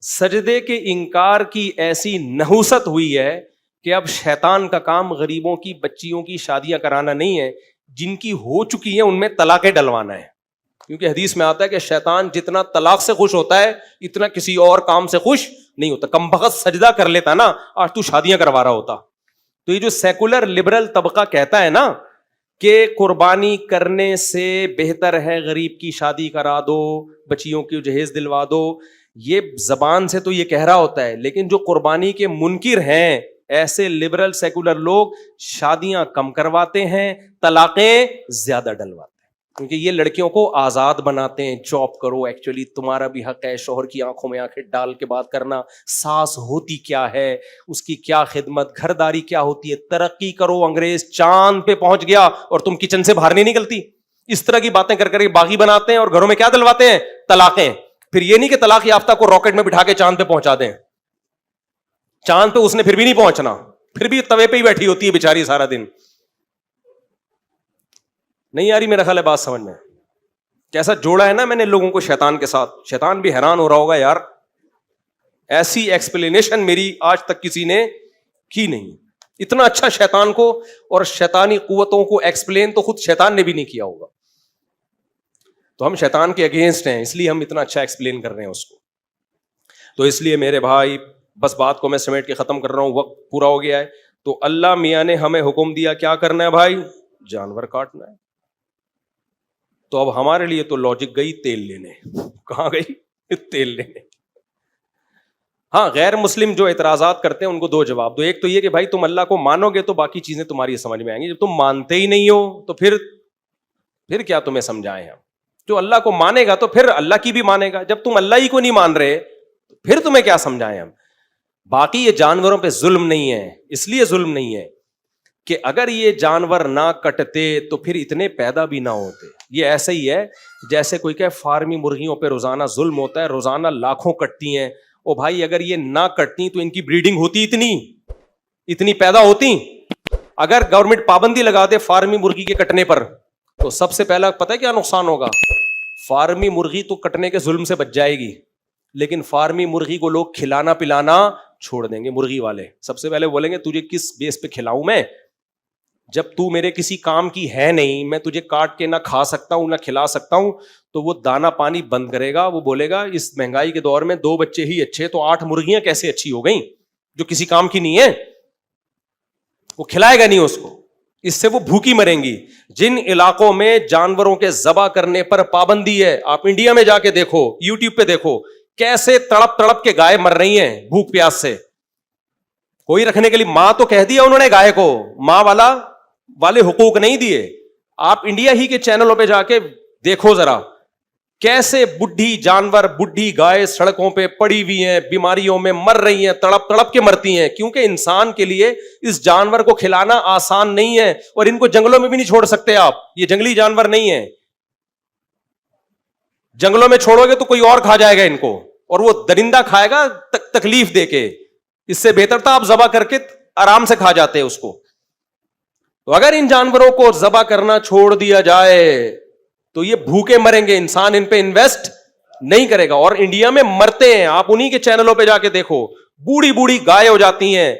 سجدے کے انکار کی ایسی نحوست ہوئی ہے کہ اب شیطان کا کام غریبوں کی بچیوں کی شادیاں کرانا نہیں ہے، جن کی ہو چکی ہیں ان میں طلاقیں ڈلوانا ہے. کیونکہ حدیث میں آتا ہے کہ شیطان جتنا طلاق سے خوش ہوتا ہے اتنا کسی اور کام سے خوش نہیں ہوتا. کم بخت سجدہ کر لیتا نا، آج تو شادیاں کروا رہا ہوتا. تو یہ جو سیکولر لبرل طبقہ کہتا ہے نا کہ قربانی کرنے سے بہتر ہے غریب کی شادی کرا دو، بچیوں کی جہیز دلوا دو، یہ زبان سے تو یہ کہہ رہا ہوتا ہے، لیکن جو قربانی کے منکر ہیں ایسے لبرل سیکولر لوگ شادیاں کم کرواتے ہیں، طلاقیں زیادہ ڈلواتے ہیں. کیونکہ یہ لڑکیوں کو آزاد بناتے ہیں, جاب کرو, ایکچولی تمہارا بھی حق ہے شوہر کی آنکھوں میں آنکھیں ڈال کے بات کرنا, ساس ہوتی کیا ہے, اس کی کیا خدمت, گھرداری کیا ہوتی ہے, ترقی کرو. انگریز چاند پہ پہنچ گیا اور تم کچن سے باہر نہیں نکلتی. اس طرح کی باتیں کر کے باغی بناتے ہیں اور گھروں میں کیا دلواتے ہیں, طلاقیں. پھر یہ نہیں کہ طلاق یافتہ کو راکٹ میں بٹھا کے چاند پہ پہنچا دیں, چاند پہ اس نے پھر بھی نہیں پہنچنا, پھر بھی توے پہ ہی بیٹھی ہوتی ہے بیچاری سارا دن. نہیں آ رہی میرا خیال ہے بات سمجھ میں؟ کیسا جوڑا ہے نا میں نے لوگوں کو شیطان کے ساتھ. شیطان بھی حیران ہو رہا ہوگا, یار ایسی ایکسپلینیشن میری آج تک کسی نے کی نہیں. اتنا اچھا شیطان کو اور شیطانی قوتوں کو ایکسپلین تو خود شیطان نے بھی نہیں کیا ہوگا. تو ہم شیطان کے اگینسٹ ہیں, اس لیے ہم اتنا اچھا ایکسپلین کر رہے ہیں اس کو. تو اس لیے میرے بھائی بس بات کو میں سمیٹ کے ختم کر رہا ہوں, وقت پورا ہو گیا ہے. تو اللہ میاں نے ہمیں حکم دیا کیا کرنا ہے بھائی, جانور کاٹنا ہے. تو اب ہمارے لیے تو لاجک گئی تیل لینے. کہاں گئی؟ تیل لینے. ہاں غیر مسلم جو اعتراضات کرتے ہیں ان کو دو جواب دو. ایک تو یہ کہ بھائی تم اللہ کو مانو گے تو باقی چیزیں تمہاری سمجھ میں آئیں گی, جب تم مانتے ہی نہیں ہو تو پھر کیا تمہیں سمجھائیں ہم. جو اللہ کو مانے گا تو پھر اللہ کی بھی مانے گا, جب تم اللہ ہی کو نہیں مان رہے پھر تمہیں کیا سمجھائیں ہم. باقی یہ جانوروں پہ ظلم نہیں ہے, اس لیے ظلم نہیں ہے کہ اگر یہ جانور نہ کٹتے تو پھر اتنے پیدا بھی نہ ہوتے. یہ ایسا ہی ہے جیسے کوئی کہ فارمی مرغیوں پہ روزانہ ظلم ہوتا ہے, روزانہ لاکھوں کٹتی ہیں. او بھائی اگر یہ نہ کٹتی تو ان کی بریڈنگ ہوتی اتنی پیدا ہوتی. اگر گورنمنٹ پابندی لگا دے فارمی مرغی کے کٹنے پر تو سب سے پہلا پتہ ہے کیا نقصان ہوگا؟ فارمی مرغی تو کٹنے کے ظلم سے بچ جائے گی, لیکن فارمی مرغی کو لوگ کھلانا پلانا چھوڑ دیں گے. مرغی والے سب سے پہلے بولیں گے تجھے کس بیس پہ کھلاؤں میں, جب تو میرے کسی کام کی ہے نہیں, میں تجھے کاٹ کے نہ کھا سکتا ہوں نہ کھلا سکتا ہوں. تو وہ دانا پانی بند کرے گا, وہ بولے گا اس مہنگائی کے دور میں 2 بچے ہی اچھے, تو 8 مرغیاں کیسے اچھی ہو گئیں جو کسی کام کی نہیں ہے. وہ کھلائے گا نہیں اس کو, اس سے وہ بھوکی مریں گی. جن علاقوں میں جانوروں کے ذبح کرنے پر پابندی ہے, آپ انڈیا میں جا کے دیکھو, یوٹیوب پہ دیکھو کیسے تڑپ تڑپ کے گائے مر رہی ہیں بھوک پیاس سے. کوئی رکھنے کے لیے ماں تو کہہ دیا انہوں نے گائے کو, ماں والے حقوق نہیں دیے. آپ انڈیا ہی کے چینلوں پہ جا کے دیکھو ذرا کیسے بڈھی جانور, بڈھی گائے سڑکوں پہ پڑی ہوئی ہیں, بیماریوں میں مر رہی ہیں, تڑپ تڑپ کے مرتی ہیں. کیونکہ انسان کے لیے اس جانور کو کھلانا آسان نہیں ہے, اور ان کو جنگلوں میں بھی نہیں چھوڑ سکتے آپ. یہ جنگلی جانور نہیں ہے, جنگلوں میں چھوڑو گے تو کوئی اور کھا جائے گا ان کو, اور وہ درندہ کھائے گا تکلیف دے کے. اس سے بہتر تھا آپ ذبح کر کے آرام سے کھا جاتے اس کو. تو اگر ان جانوروں کو ذبح کرنا چھوڑ دیا جائے تو یہ بھوکے مریں گے, انسان ان پہ انویسٹ نہیں کرے گا. اور انڈیا میں مرتے ہیں, آپ انہی کے چینلوں پہ جا کے دیکھو, بوڑھی بوڑھی گائے ہو جاتی ہیں,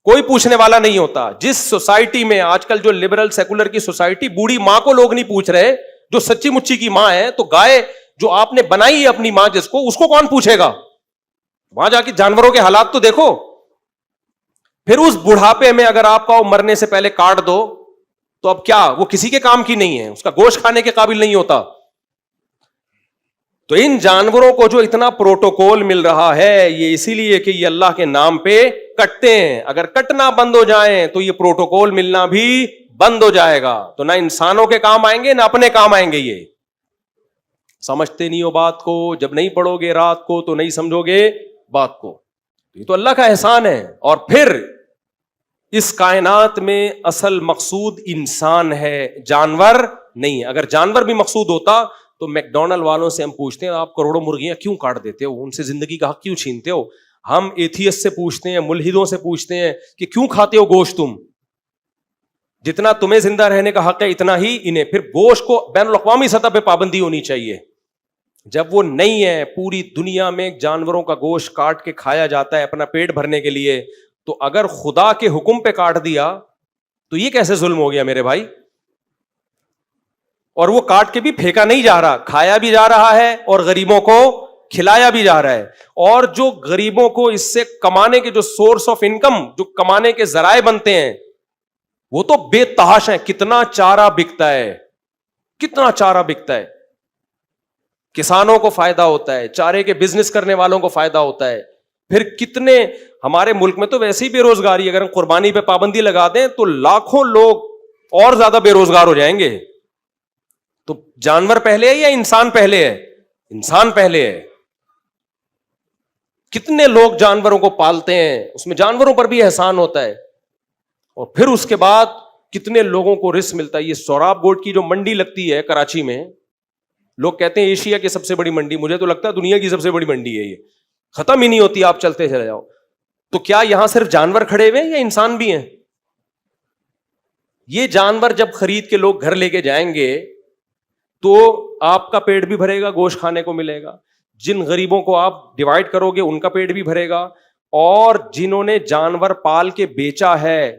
کوئی پوچھنے والا نہیں ہوتا. جس سوسائٹی میں آج کل جو لبرل سیکولر کی سوسائٹی, بوڑھی ماں کو لوگ نہیں پوچھ رہے جو سچی مچی کی ماں ہے. تو گائے جو آپ نے بنائی ہے اپنی ماں جس کو, اس کو کون پوچھے گا؟ وہاں جا کے جانوروں کے حالات تو دیکھو. پھر اس بڑھاپے میں اگر آپ کا مرنے سے پہلے کاٹ دو تو اب کیا وہ کسی کے کام کی نہیں ہے, اس کا گوشت کھانے کے قابل نہیں ہوتا. تو ان جانوروں کو جو اتنا پروٹوکول مل رہا ہے یہ اسی لیے کہ یہ اللہ کے نام پہ کٹتے ہیں. اگر کٹنا بند ہو جائیں تو یہ پروٹوکول ملنا بھی بند ہو جائے گا. تو نہ انسانوں کے کام آئیں گے نہ اپنے کام آئیں گے. یہ سمجھتے نہیں ہو بات کو, جب نہیں پڑھو گے رات کو تو نہیں سمجھو گے بات کو. یہ تو اللہ کا احسان ہے. اور پھر اس کائنات میں اصل مقصود انسان ہے, جانور نہیں. اگر جانور بھی مقصود ہوتا تو میکڈونلڈ والوں سے ہم پوچھتے ہیں آپ کروڑوں مرغیاں کیوں کاٹ دیتے ہو, ان سے زندگی کا حق کیوں چھینتے ہو. ہم ایتھیسٹ سے پوچھتے ہیں, ملحدوں سے پوچھتے ہیں کہ کیوں کھاتے ہو گوشت تم, جتنا تمہیں زندہ رہنے کا حق ہے اتنا ہی انہیں. پھر گوشت کو بین الاقوامی سطح پہ پابندی ہونی چاہیے. جب وہ نہیں ہے, پوری دنیا میں جانوروں کا گوشت کاٹ کے کھایا جاتا ہے اپنا پیٹ بھرنے کے لیے, تو اگر خدا کے حکم پہ کاٹ دیا تو یہ کیسے ظلم ہو گیا میرے بھائی. اور وہ کاٹ کے بھی پھینکا نہیں جا رہا, کھایا بھی جا رہا ہے اور غریبوں کو کھلایا بھی جا رہا ہے. اور جو غریبوں کو اس سے کمانے کے جو سورس آف انکم, جو کمانے کے ذرائع بنتے ہیں وہ تو بے تحاش ہیں. کتنا چارہ بکتا ہے, کتنا چارہ بکتا ہے. کسانوں کو فائدہ ہوتا ہے, چارے کے بزنس کرنے والوں کو فائدہ ہوتا ہے. پھر کتنے ہمارے ملک میں تو ویسے ہی بے روزگاری, اگر ہم قربانی پہ پابندی لگا دیں تو لاکھوں لوگ اور زیادہ بے روزگار ہو جائیں گے. تو جانور پہلے ہے یا انسان پہلے ہے؟ انسان پہلے ہے. کتنے لوگ جانوروں کو پالتے ہیں, اس میں جانوروں پر بھی احسان ہوتا ہے, اور پھر اس کے بعد کتنے لوگوں کو رزق ملتا ہے. یہ سوراب گوٹ کی جو منڈی لگتی ہے کراچی میں, لوگ کہتے ہیں ایشیا کی سب سے بڑی منڈی, مجھے تو لگتا ہے دنیا کی سب سے بڑی منڈی ہے, یہ ختم ہی نہیں ہوتی, آپ چلتے چلے جاؤ. تو کیا یہاں صرف جانور کھڑے ہوئے ہیں یا انسان بھی ہیں؟ یہ جانور جب خرید کے لوگ گھر لے کے جائیں گے تو آپ کا پیٹ بھی بھرے گا, گوشت کھانے کو ملے گا. جن غریبوں کو آپ ڈیوائڈ کرو گے ان کا پیٹ بھی بھرے گا, اور جنہوں نے جانور پال کے بیچا ہے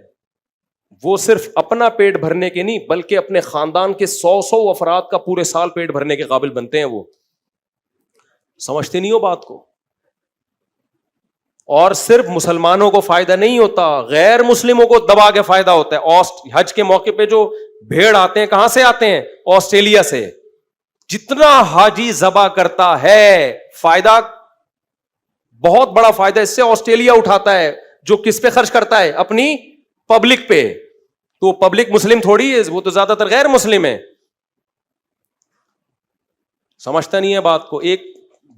وہ صرف اپنا پیٹ بھرنے کے نہیں بلکہ اپنے خاندان کے 100 افراد کا پورے سال پیٹ بھرنے کے قابل بنتے ہیں. وہ سمجھتے نہیں ہو بات کو. اور صرف مسلمانوں کو فائدہ نہیں ہوتا, غیر مسلموں کو دبا کے فائدہ ہوتا ہے. حج کے موقع پہ جو بھیڑ آتے ہیں کہاں سے آتے ہیں؟ آسٹریلیا سے. جتنا حاجی ذبح کرتا ہے فائدہ, بہت بڑا فائدہ اس سے آسٹریلیا اٹھاتا ہے, جو کس پہ خرچ کرتا ہے؟ اپنی پبلک پہ. تو پبلک مسلم تھوڑی ہے, وہ تو زیادہ تر غیر مسلم ہے. سمجھتا نہیں ہے بات کو. ایک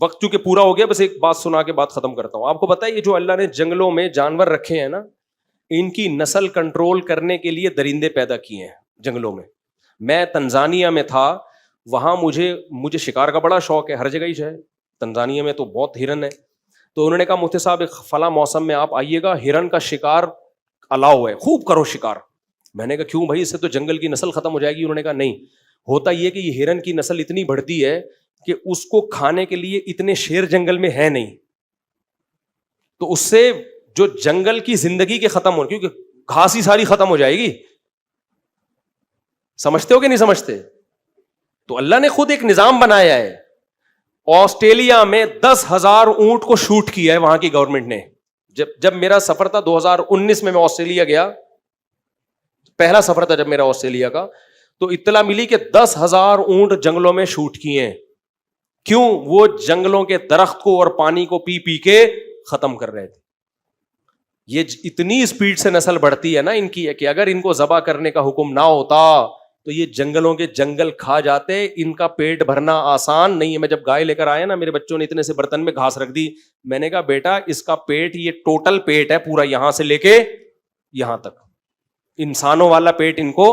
وقت چونکہ پورا ہو گیا, بس ایک بات سنا کے بات ختم کرتا ہوں. آپ کو پتا ہے یہ جو اللہ نے جنگلوں میں جانور رکھے ہیں نا, ان کی نسل کنٹرول کرنے کے لیے درندے پیدا کیے ہیں جنگلوں میں. میں تنزانیہ میں تھا, وہاں مجھے شکار کا بڑا شوق ہے, ہر جگہ ہی ہے. تنزانیہ میں تو بہت ہرن ہے. تو انہوں نے کہا مفتی صاحب ایک فلاں موسم میں آپ آئیے گا, ہرن کا شکار الاؤ ہے, خوب کرو شکار. میں نے کہا کیوں بھائی, اس سے تو جنگل کی نسل ختم ہو جائے گی. انہوں نے کہا نہیں, ہوتا یہ کہ یہ ہرن کی نسل اتنی بڑھتی ہے کہ اس کو کھانے کے لیے اتنے شیر جنگل میں ہے نہیں, تو اس سے جو جنگل کی زندگی کے ختم ہو, کیونکہ گھاس ہی ساری ختم ہو جائے گی. سمجھتے ہو کہ نہیں سمجھتے؟ تو اللہ نے خود ایک نظام بنایا ہے. آسٹریلیا میں 10,000 اونٹ کو شوٹ کیا ہے وہاں کی گورنمنٹ نے. جب میرا سفر تھا 2019 میں آسٹریلیا گیا, پہلا سفر تھا جب میرا آسٹریلیا کا, تو اطلاع ملی کہ 10,000 اونٹ جنگلوں میں شوٹ کیے ہیں. کیوں؟ وہ جنگلوں کے درخت کو اور پانی کو پی پی کے ختم کر رہے تھے. یہ اتنی اسپیڈ سے نسل بڑھتی ہے نا ان کی, کہ اگر ان کو ذبح کرنے کا حکم نہ ہوتا تو یہ جنگلوں کے جنگل کھا جاتے. ان کا پیٹ بھرنا آسان نہیں ہے. میں جب گائے لے کر آیا نا, میرے بچوں نے اتنے سے برتن میں گھاس رکھ دی. میں نے کہا بیٹا اس کا پیٹ, یہ ٹوٹل پیٹ ہے پورا, یہاں سے لے کے یہاں تک, انسانوں والا پیٹ ان کو.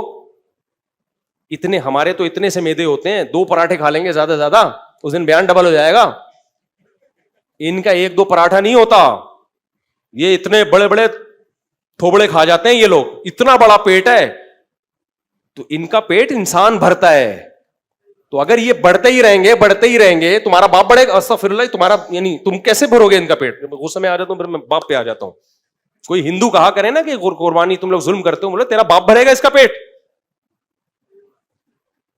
اتنے ہمارے تو اتنے سے میدے ہوتے ہیں, 2 پراٹھے کھا لیں گے زیادہ زیادہ, اس دن بیان ڈبل ہو جائے گا. ان کا 1-2 پراٹھا نہیں ہوتا, یہ اتنے بڑے بڑے تھوبڑے کھا جاتے ہیں یہ لوگ, اتنا بڑا پیٹ ہے. تو ان کا پیٹ انسان بھرتا ہے. تو اگر یہ بڑھتے ہی رہیں گے, تمہارا باپ بڑھے گا, استغفر اللہ, تمہارا یعنی تم کیسے بھرو گے ان کا پیٹ؟ غصے میں آ جاتا ہوں, پھر میں باپ پہ آ جاتا ہوں. کوئی ہندو کہا کرے نا کہ قربانی تم لوگ ظلم کرتے ہو, بولے تیرا باپ بھرے گا اس کا پیٹ؟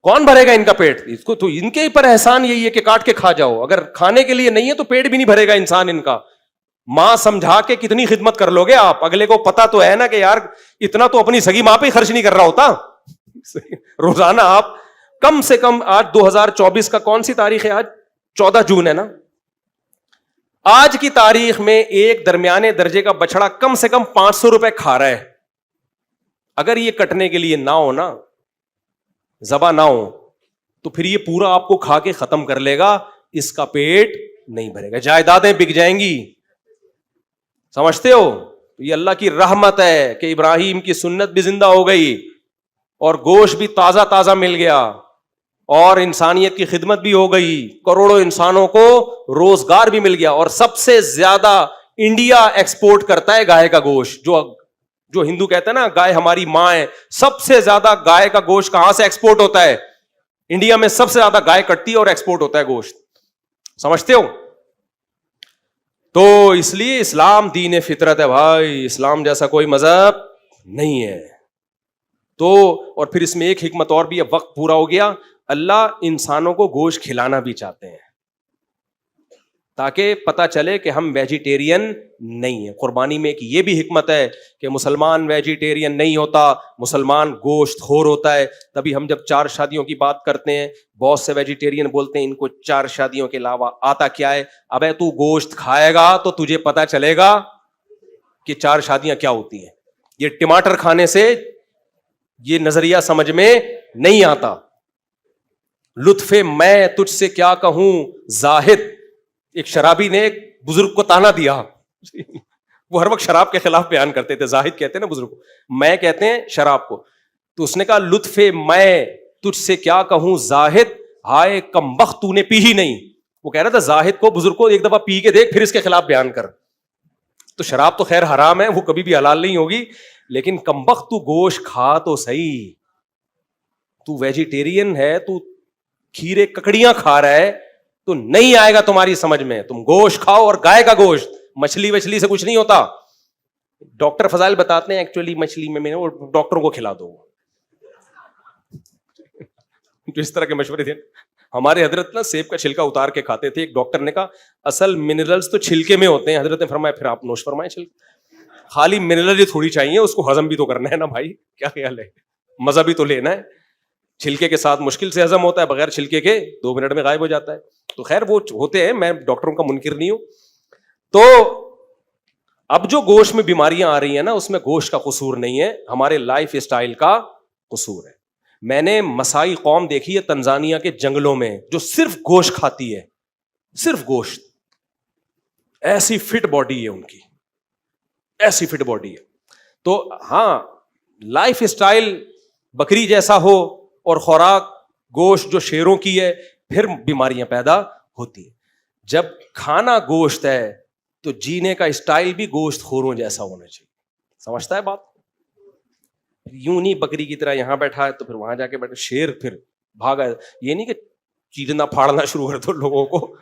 کون بھرے گا ان کا پیٹ؟ اس کو تو ان کے پر احسان یہی ہے کہ کاٹ کے کھا جاؤ. اگر کھانے کے لیے نہیں ہے تو پیٹ بھی نہیں بھرے گا انسان ان کا. ماں سمجھا کے کتنی خدمت کر لو گے آپ؟ اگلے کو پتا تو ہے نا کہ یار اتنا تو اپنی سگی ماں پہ ہی خرچ نہیں کر رہا ہوتا روزانہ. آپ کم سے کم, آج 2024 کا کون سی تاریخ ہے؟ آج 14 جون ہے نا. آج کی تاریخ میں ایک درمیانے درجے کا بچڑا کم سے کم 500 روپے کھا رہا ہے. اگر یہ کٹنے کے لیے نہ ہو نا, ذبح نہ ہو, تو پھر یہ پورا آپ کو کھا کے ختم کر لے گا. اس کا پیٹ نہیں بھرے گا, جائیدادیں بک جائیں گی. سمجھتے ہو؟ یہ اللہ کی رحمت ہے کہ ابراہیم کی سنت بھی زندہ ہو گئی, اور گوشت بھی تازہ تازہ مل گیا, اور انسانیت کی خدمت بھی ہو گئی, کروڑوں انسانوں کو روزگار بھی مل گیا. اور سب سے زیادہ انڈیا ایکسپورٹ کرتا ہے گائے کا گوشت. جو ہندو کہتا ہے نا گائے ہماری ماں ہے, سب سے زیادہ گائے کا گوشت کہاں سے ایکسپورٹ ہوتا ہے؟ انڈیا میں سب سے زیادہ گائے کٹتی ہے اور ایکسپورٹ ہوتا ہے گوشت. سمجھتے ہو؟ تو اس لیے اسلام دین فطرت ہے بھائی, اسلام جیسا کوئی مذہب نہیں ہے. تو اور پھر اس میں ایک حکمت اور بھی ہے, وقت پورا ہو گیا. اللہ انسانوں کو گوشت کھلانا بھی چاہتے ہیں تاکہ پتہ چلے کہ ہم ویجیٹیرین نہیں ہیں. قربانی میں ایک یہ بھی حکمت ہے کہ مسلمان ویجیٹیرین نہیں ہوتا, مسلمان گوشت خور ہوتا ہے. تبھی ہم جب 4 شادیوں کی بات کرتے ہیں, بہت سے ویجیٹیرین بولتے ہیں ان کو 4 شادیوں کے علاوہ آتا کیا ہے. ابے تو گوشت کھائے گا تو تجھے پتہ چلے گا کہ 4 شادیاں کیا ہوتی ہیں. یہ ٹماٹر کھانے سے یہ نظریہ سمجھ میں نہیں آتا. لطف میں تجھ سے کیا کہوں زاہد. ایک شرابی نے ایک بزرگ کو تانا دیا. وہ ہر وقت شراب کے خلاف بیان کرتے تھے. زاہد کہتے ہیں نا بزرگ کو, میں کہتے ہیں شراب کو. تو اس نے کہا لطف میں تجھ سے کیا کہوں زاہد, ہائے کمبخت تو نے پی ہی نہیں. وہ کہہ رہا تھا زاہد کو, بزرگ کو, ایک دفعہ پی کے دیکھ پھر اس کے خلاف بیان کر. تو شراب تو خیر حرام ہے, وہ کبھی بھی حلال نہیں ہوگی, لیکن کمبخت تو گوشت کھا تو صحیح. تو ویجیٹیرین ہے, تو کھیرے ککڑیاں کھا رہا ہے, تو نہیں آئے گا تمہاری سمجھ میں. تم گوشت کھاؤ, اور گائے کا گوشت, مچھلی وچھلی سے کچھ نہیں ہوتا. ڈاکٹر فضائل بتاتے ہیں ایکچولی مچھلی میں ڈاکٹروں کو کھلا دو. جو اس طرح کے مشورے تھے. ہمارے حضرت نا سیب کا چھلکا اتار کے کھاتے تھے. ایک ڈاکٹر نے کہا اصل منرلز تو چھلکے میں ہوتے ہیں. حضرت نے فرمایا پھر آپ نوش فرمائیں چھلکے. خالی منرل ہی تھوڑی چاہیے, اس کو ہضم بھی تو کرنا ہے نا بھائی, کیا خیال ہے, مزہ بھی تو لینا ہے. چھلکے کے ساتھ مشکل سے ہضم ہوتا ہے, بغیر چھلکے کے 2 منٹ میں غائب ہو جاتا ہے. تو خیر وہ ہوتے ہیں, میں ڈاکٹروں کا منکر نہیں ہوں. تو اب جو گوشت میں بیماریاں آ رہی ہیں نا, اس میں گوشت کا قصور نہیں ہے, ہمارے لائف اسٹائل کا قصور ہے. میں نے مسائی قوم دیکھی ہے تنزانیہ کے جنگلوں میں, جو صرف گوشت کھاتی ہے, صرف گوشت. ایسی فٹ باڈی ہے ان کی, ایسی فٹ باڈی ہے. تو ہاں لائف اسٹائل بکری جیسا ہو اور خوراک گوشت جو شیروں کی ہے, پھر بیماریاں پیدا ہوتی ہیں. جب کھانا گوشت ہے تو جینے کا اسٹائل بھی گوشت خوروں جیسا ہونا چاہیے. سمجھتا ہے بات؟ یوں نہیں بکری کی طرح یہاں بیٹھا ہے تو پھر وہاں جا کے بیٹھا, شیر پھر بھاگا. یہ نہیں کہ چیرنا پھاڑنا شروع کر دو لوگوں کو,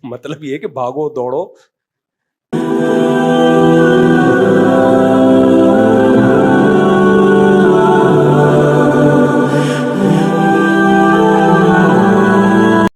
مطلب یہ کہ بھاگو دوڑو.